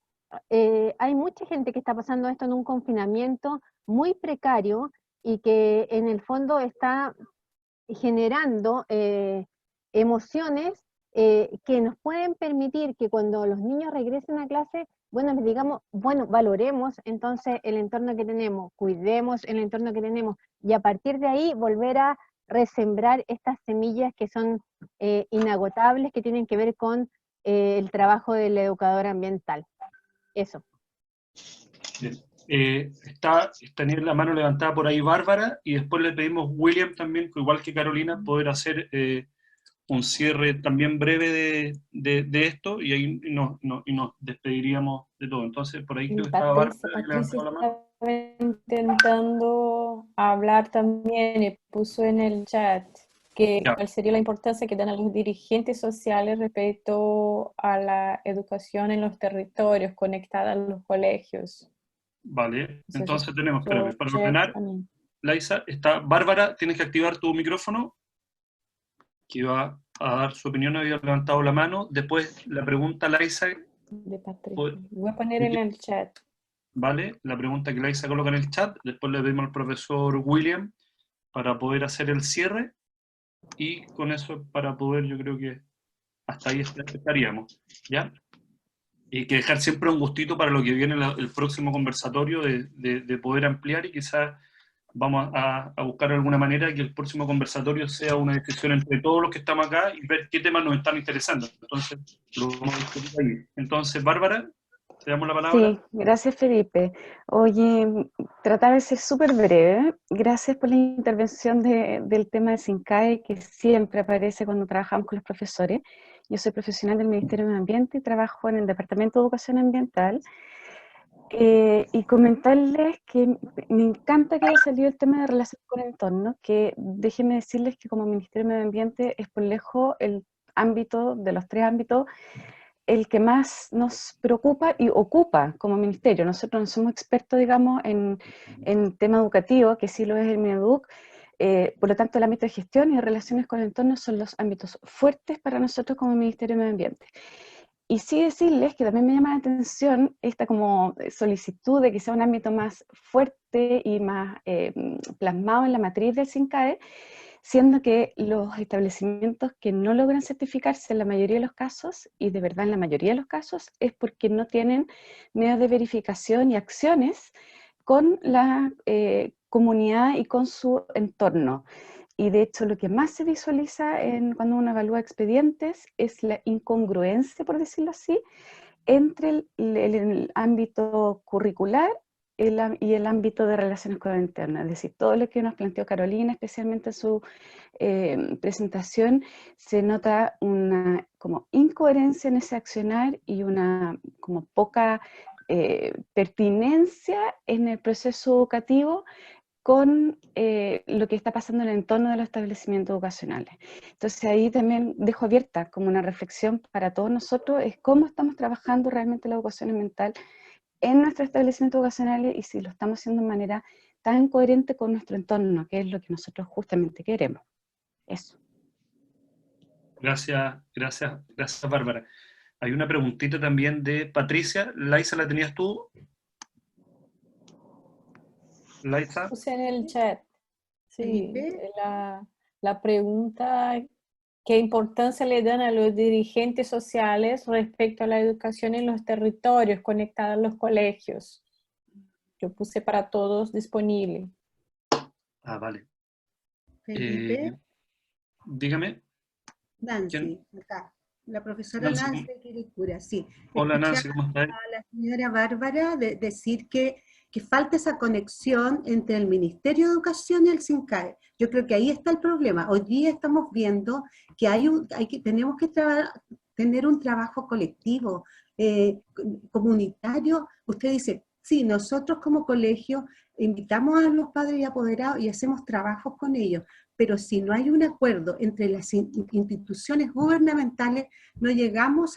hay mucha gente que está pasando esto en un confinamiento muy precario y que en el fondo está generando emociones que nos pueden permitir que cuando los niños regresen a clase, bueno, les digamos, bueno, valoremos entonces el entorno que tenemos, cuidemos el entorno que tenemos, y a partir de ahí volver a resembrar estas semillas que son inagotables, que tienen que ver con el trabajo del educador ambiental. Eso. Bien. Tenía la mano levantada por ahí Bárbara, y después le pedimos William también, igual que Carolina, poder hacer un cierre también breve de esto, y ahí nos despediríamos de todo. Entonces, por ahí creo que estaba Bárbara que levantó la mano. Estaba intentando hablar también y puso en el chat que Ya, cuál sería la importancia que dan los dirigentes sociales respecto a la educación en los territorios conectada a los colegios. vale. Entonces Entonces, tenemos, espérame, para chat ordenar, también. Laisa, está Bárbara, tienes que activar tu micrófono, que iba a dar su opinión, había levantado la mano. Después la pregunta, Laisa, De Patricia. Voy a poner en el chat. ¿vale? La pregunta que Laisa coloca en el chat, después le pedimos al profesor William para poder hacer el cierre, y con eso, para poder, yo creo que hasta ahí estaríamos, ¿ya? Y que dejar siempre un gustito para lo que viene el próximo conversatorio, de poder ampliar, y quizás vamos a buscar alguna manera que el próximo conversatorio sea una decisión entre todos los que estamos acá y ver qué temas nos están interesando. Entonces, lo vamos a discutir ahí. Entonces, Bárbara, te damos la palabra. Sí, gracias Felipe. Oye, tratar de ser súper breve. Gracias por la intervención del tema de SINCAE, que siempre aparece cuando trabajamos con los profesores. Yo soy profesional del Ministerio de Medio Ambiente y trabajo en el Departamento de Educación Ambiental. Y comentarles que me encanta que haya salido el tema de relación con el entorno, que déjenme decirles que como Ministerio de Medio Ambiente es por lejos el ámbito, de los tres ámbitos, el que más nos preocupa y ocupa como ministerio. Nosotros no somos expertos, digamos, en tema educativo, que sí lo es el Mineduc. Por lo tanto, el ámbito de gestión y de relaciones con el entorno son los ámbitos fuertes para nosotros como Ministerio de Medio Ambiente. Y sí decirles que también me llama la atención esta como solicitud de que sea un ámbito más fuerte y más plasmado en la matriz del SINCAE, siendo que los establecimientos que no logran certificarse en la mayoría de los casos, y de verdad en la mayoría de los casos, es porque no tienen medios de verificación y acciones con la comunidad y con su entorno. Y de hecho lo que más se visualiza cuando uno evalúa expedientes es la incongruencia, por decirlo así, entre el ámbito curricular y el ámbito de relaciones con el entorno. Es decir, todo lo que nos planteó Carolina, especialmente en su presentación, se nota una como incoherencia en ese accionar y una como poca pertinencia en el proceso educativo con lo que está pasando en el entorno de los establecimientos educacionales. Entonces ahí también dejo abierta como una reflexión para todos nosotros, es cómo estamos trabajando realmente la educación ambiental en nuestros establecimientos educacionales y si lo estamos haciendo de manera tan coherente con nuestro entorno, que es lo que nosotros justamente queremos. Eso. Gracias, Bárbara. Hay una preguntita también de Patricia. Laisa, ¿la tenías tú? Laisa. Puse en el chat. Sí, Felipe. la pregunta, ¿qué importancia le dan a los dirigentes sociales respecto a la educación en los territorios conectada a los colegios? Yo puse para todos disponible. Ah, vale. Felipe. Dígame. Nancy, acá. La profesora Nancy Quiricura, sí. Hola Nancy, ¿cómo estás? A la señora Bárbara decir que falta esa conexión entre el Ministerio de Educación y el SINCAE. Yo creo que ahí está el problema. Hoy día estamos viendo que tenemos que tener un trabajo colectivo, comunitario. Usted dice, sí, nosotros como colegio invitamos a los padres y apoderados y hacemos trabajos con ellos, pero si no hay un acuerdo entre las instituciones gubernamentales, no llegamos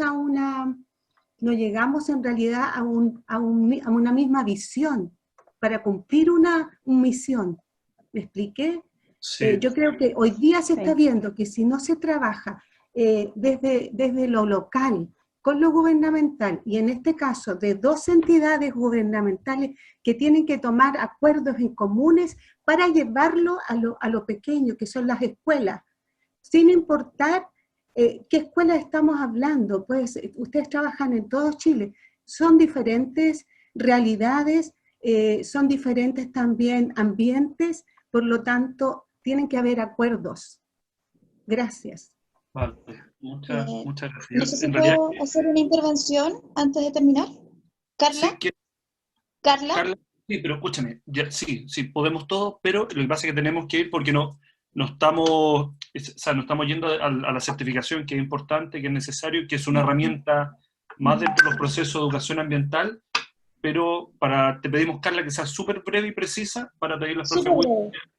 en realidad a una misma visión para cumplir una misión. ¿Me expliqué? Sí. Yo creo que hoy día se está viendo que si no se trabaja desde lo local con lo gubernamental, y en este caso de dos entidades gubernamentales que tienen que tomar acuerdos en comunes para llevarlo a lo pequeño, que son las escuelas, sin importar qué escuelas estamos hablando. Pues ustedes trabajan en todo Chile, son diferentes realidades, son diferentes también ambientes, por lo tanto tienen que haber acuerdos. Gracias. Vale, muchas gracias. No sé si puedo hacer una intervención antes de terminar. ¿Carla? Sí, ¿Carla? Sí, pero escúchame, sí, podemos todo, pero lo que pasa es que tenemos que ir porque no estamos yendo a la certificación, que es importante, que es necesario, que es una herramienta más dentro de los procesos de educación ambiental, pero te pedimos, Carla, que sea súper breve y precisa para pedir las próximas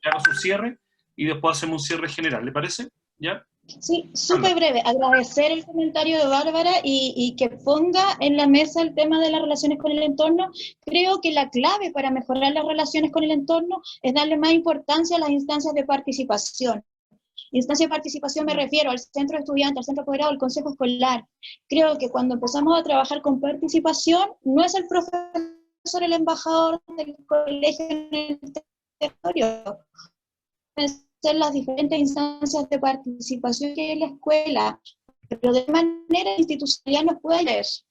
que haga su cierre y después hacemos un cierre general, ¿le parece? ¿Ya? Sí, súper breve. Agradecer el comentario de Bárbara y que ponga en la mesa el tema de las relaciones con el entorno. Creo que la clave para mejorar las relaciones con el entorno es darle más importancia a las instancias de participación. Instancia de participación me refiero al centro de estudiantes, al centro apoderado, al consejo escolar. Creo que cuando empezamos a trabajar con participación, no es el profesor el embajador del colegio en el territorio, ser las diferentes instancias de participación que hay en la escuela, pero de manera institucional nos puede ayudar eso.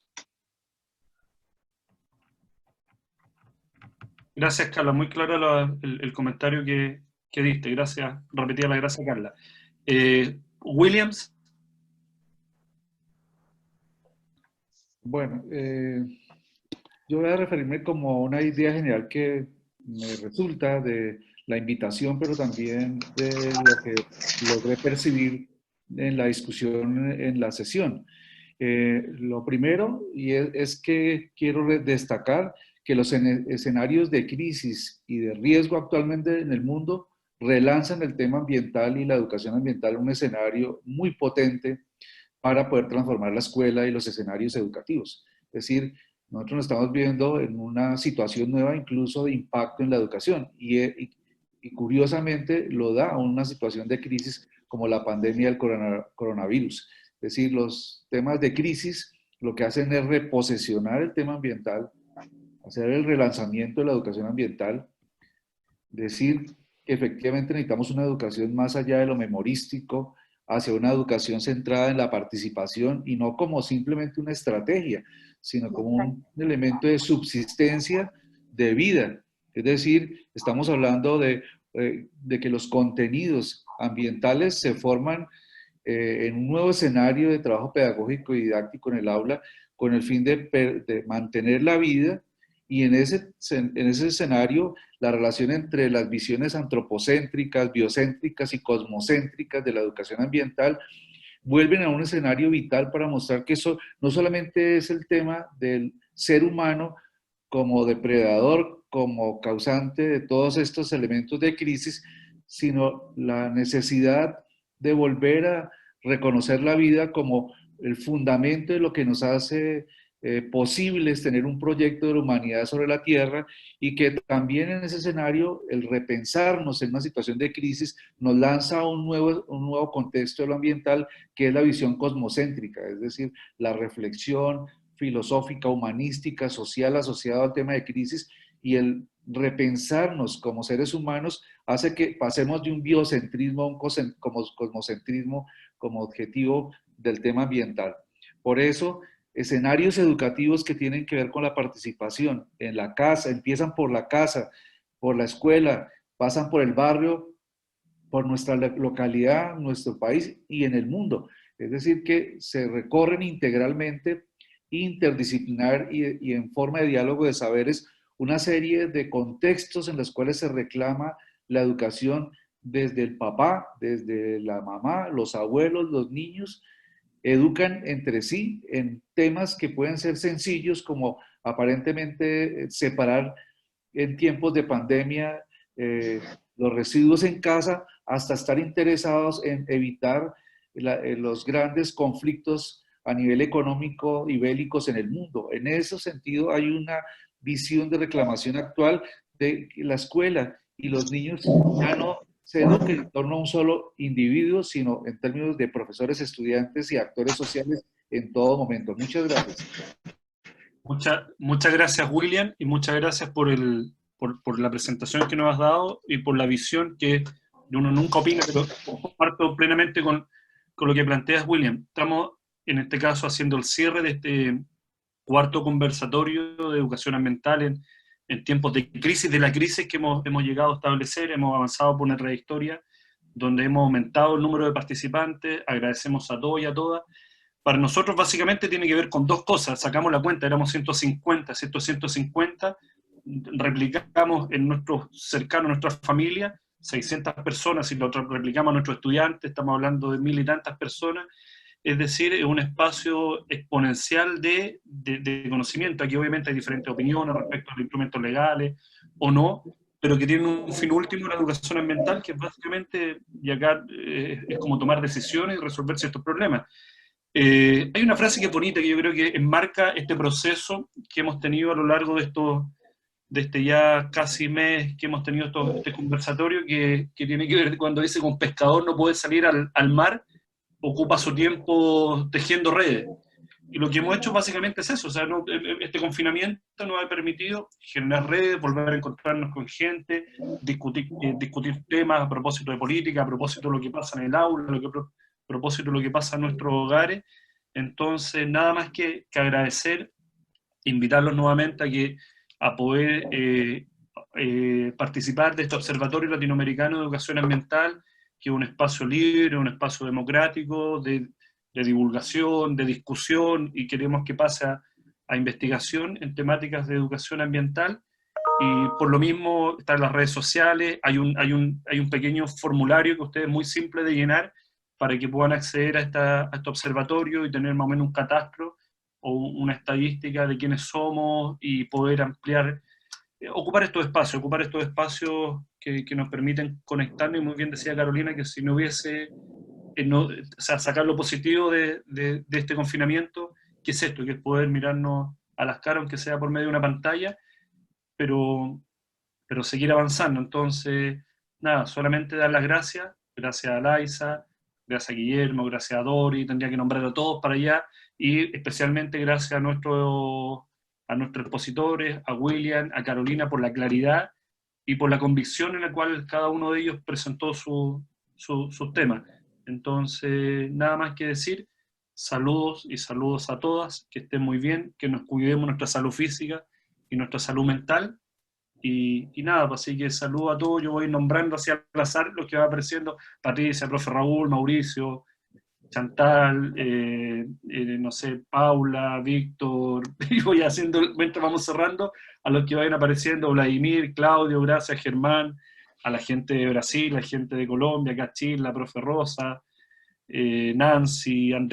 Gracias, Carla, muy claro el comentario que diste, gracias, repetía la gracia, Carla. Williams. Bueno, yo voy a referirme como a una idea general que me resulta de la invitación, pero también de lo que logré percibir en la discusión en la sesión. Lo primero es que quiero destacar que los escenarios de crisis y de riesgo actualmente en el mundo relanzan el tema ambiental y la educación ambiental un escenario muy potente para poder transformar la escuela y los escenarios educativos. Es decir, nosotros nos estamos viendo en una situación nueva incluso de impacto en la educación y curiosamente lo da a una situación de crisis como la pandemia del coronavirus. Es decir, los temas de crisis lo que hacen es reposesionar el tema ambiental, hacer el relanzamiento de la educación ambiental, decir que efectivamente necesitamos una educación más allá de lo memorístico, hacia una educación centrada en la participación y no como simplemente una estrategia, sino como un elemento de subsistencia de vida. Es decir, estamos hablando de que los contenidos ambientales se forman en un nuevo escenario de trabajo pedagógico y didáctico en el aula con el fin de mantener la vida, y en ese escenario la relación entre las visiones antropocéntricas, biocéntricas y cosmocéntricas de la educación ambiental vuelven a un escenario vital para mostrar que eso no solamente es el tema del ser humano como depredador, como causante de todos estos elementos de crisis, sino la necesidad de volver a reconocer la vida como el fundamento de lo que nos hace posibles tener un proyecto de la humanidad sobre la Tierra, y que también en ese escenario el repensarnos en una situación de crisis nos lanza a un nuevo contexto de lo ambiental, que es la visión cosmocéntrica, es decir, la reflexión filosófica, humanística, social asociada al tema de crisis, y el repensarnos como seres humanos hace que pasemos de un biocentrismo a un cosmocentrismo como objetivo del tema ambiental. Por eso, escenarios educativos que tienen que ver con la participación en la casa, empiezan por la casa, por la escuela, pasan por el barrio, por nuestra localidad, nuestro país y en el mundo. Es decir, que se recorren integralmente, interdisciplinar y en forma de diálogo de saberes, una serie de contextos en los cuales se reclama la educación desde el papá, desde la mamá, los abuelos, los niños, educan entre sí en temas que pueden ser sencillos, como aparentemente separar en tiempos de pandemia los residuos en casa, hasta estar interesados en evitar los grandes conflictos a nivel económico y bélicos en el mundo. En ese sentido hay una visión de reclamación actual de que la escuela y los niños ya no se eduquen en torno a un solo individuo, sino en términos de profesores, estudiantes y actores sociales en todo momento. Muchas gracias. Muchas gracias, William, y muchas gracias por la presentación que nos has dado y por la visión que uno nunca opina, pero comparto plenamente con lo que planteas, William. Estamos, en este caso, haciendo el cierre de este cuarto conversatorio de educación ambiental en tiempos de crisis, de la crisis que hemos llegado a establecer. Hemos avanzado por una trayectoria donde hemos aumentado el número de participantes. Agradecemos a todos y a todas. Para nosotros básicamente tiene que ver con dos cosas. Sacamos la cuenta, éramos 150, 150, replicamos en nuestros cercanos, nuestras familias, 600 personas, y lo replicamos a nuestros estudiantes, estamos hablando de 1000 y tantas personas. Es decir, es un espacio exponencial de conocimiento. Aquí obviamente hay diferentes opiniones respecto a los instrumentos legales o no, pero que tienen un fin último, la educación ambiental, que básicamente, y acá es como tomar decisiones y resolver ciertos problemas. Hay una frase que es bonita, que yo creo que enmarca este proceso que hemos tenido a lo largo de este ya casi mes que hemos tenido este conversatorio, que tiene que ver cuando dice que un pescador no puede salir al mar, ocupa su tiempo tejiendo redes. Y lo que hemos hecho básicamente es eso. O sea, este confinamiento nos ha permitido generar redes, volver a encontrarnos con gente, discutir temas a propósito de política, a propósito de lo que pasa en el aula, a propósito de lo que pasa en nuestros hogares. Entonces, nada más que agradecer, invitarlos nuevamente a poder participar de este Observatorio Latinoamericano de Educación Ambiental, que es un espacio libre, un espacio democrático, de divulgación, de discusión, y queremos que pase a investigación en temáticas de educación ambiental. Y por lo mismo están las redes sociales, hay un pequeño formulario que ustedes es muy simple de llenar para que puedan acceder a este observatorio y tener más o menos un catastro o una estadística de quiénes somos y poder ampliar, ocupar estos espacios que nos permiten conectarnos. Y muy bien decía Carolina que si no hubiese, o sea, sacar lo positivo de este confinamiento, que es esto, que es poder mirarnos a las caras, aunque sea por medio de una pantalla, pero seguir avanzando. Entonces, nada, solamente dar las gracias a Laisa, gracias a Guillermo, gracias a Dori, tendría que nombrar a todos para allá, y especialmente gracias a nuestros expositores, a William, a Carolina, por la claridad y por la convicción en la cual cada uno de ellos presentó sus temas. Entonces, nada más que decir, saludos y saludos a todas, que estén muy bien, que nos cuidemos nuestra salud física y nuestra salud mental, y nada, pues así que saludo a todos. Yo voy nombrando hacia al azar los que va apareciendo: Patricia, profe Raúl, Mauricio, Chantal, no sé, Paula, Víctor, y voy haciendo, mientras vamos cerrando, a los que vayan apareciendo: Vladimir, Claudio, gracias, Germán, a la gente de Brasil, a la gente de Colombia, acá Chile, la profe Rosa, Nancy, Andrés.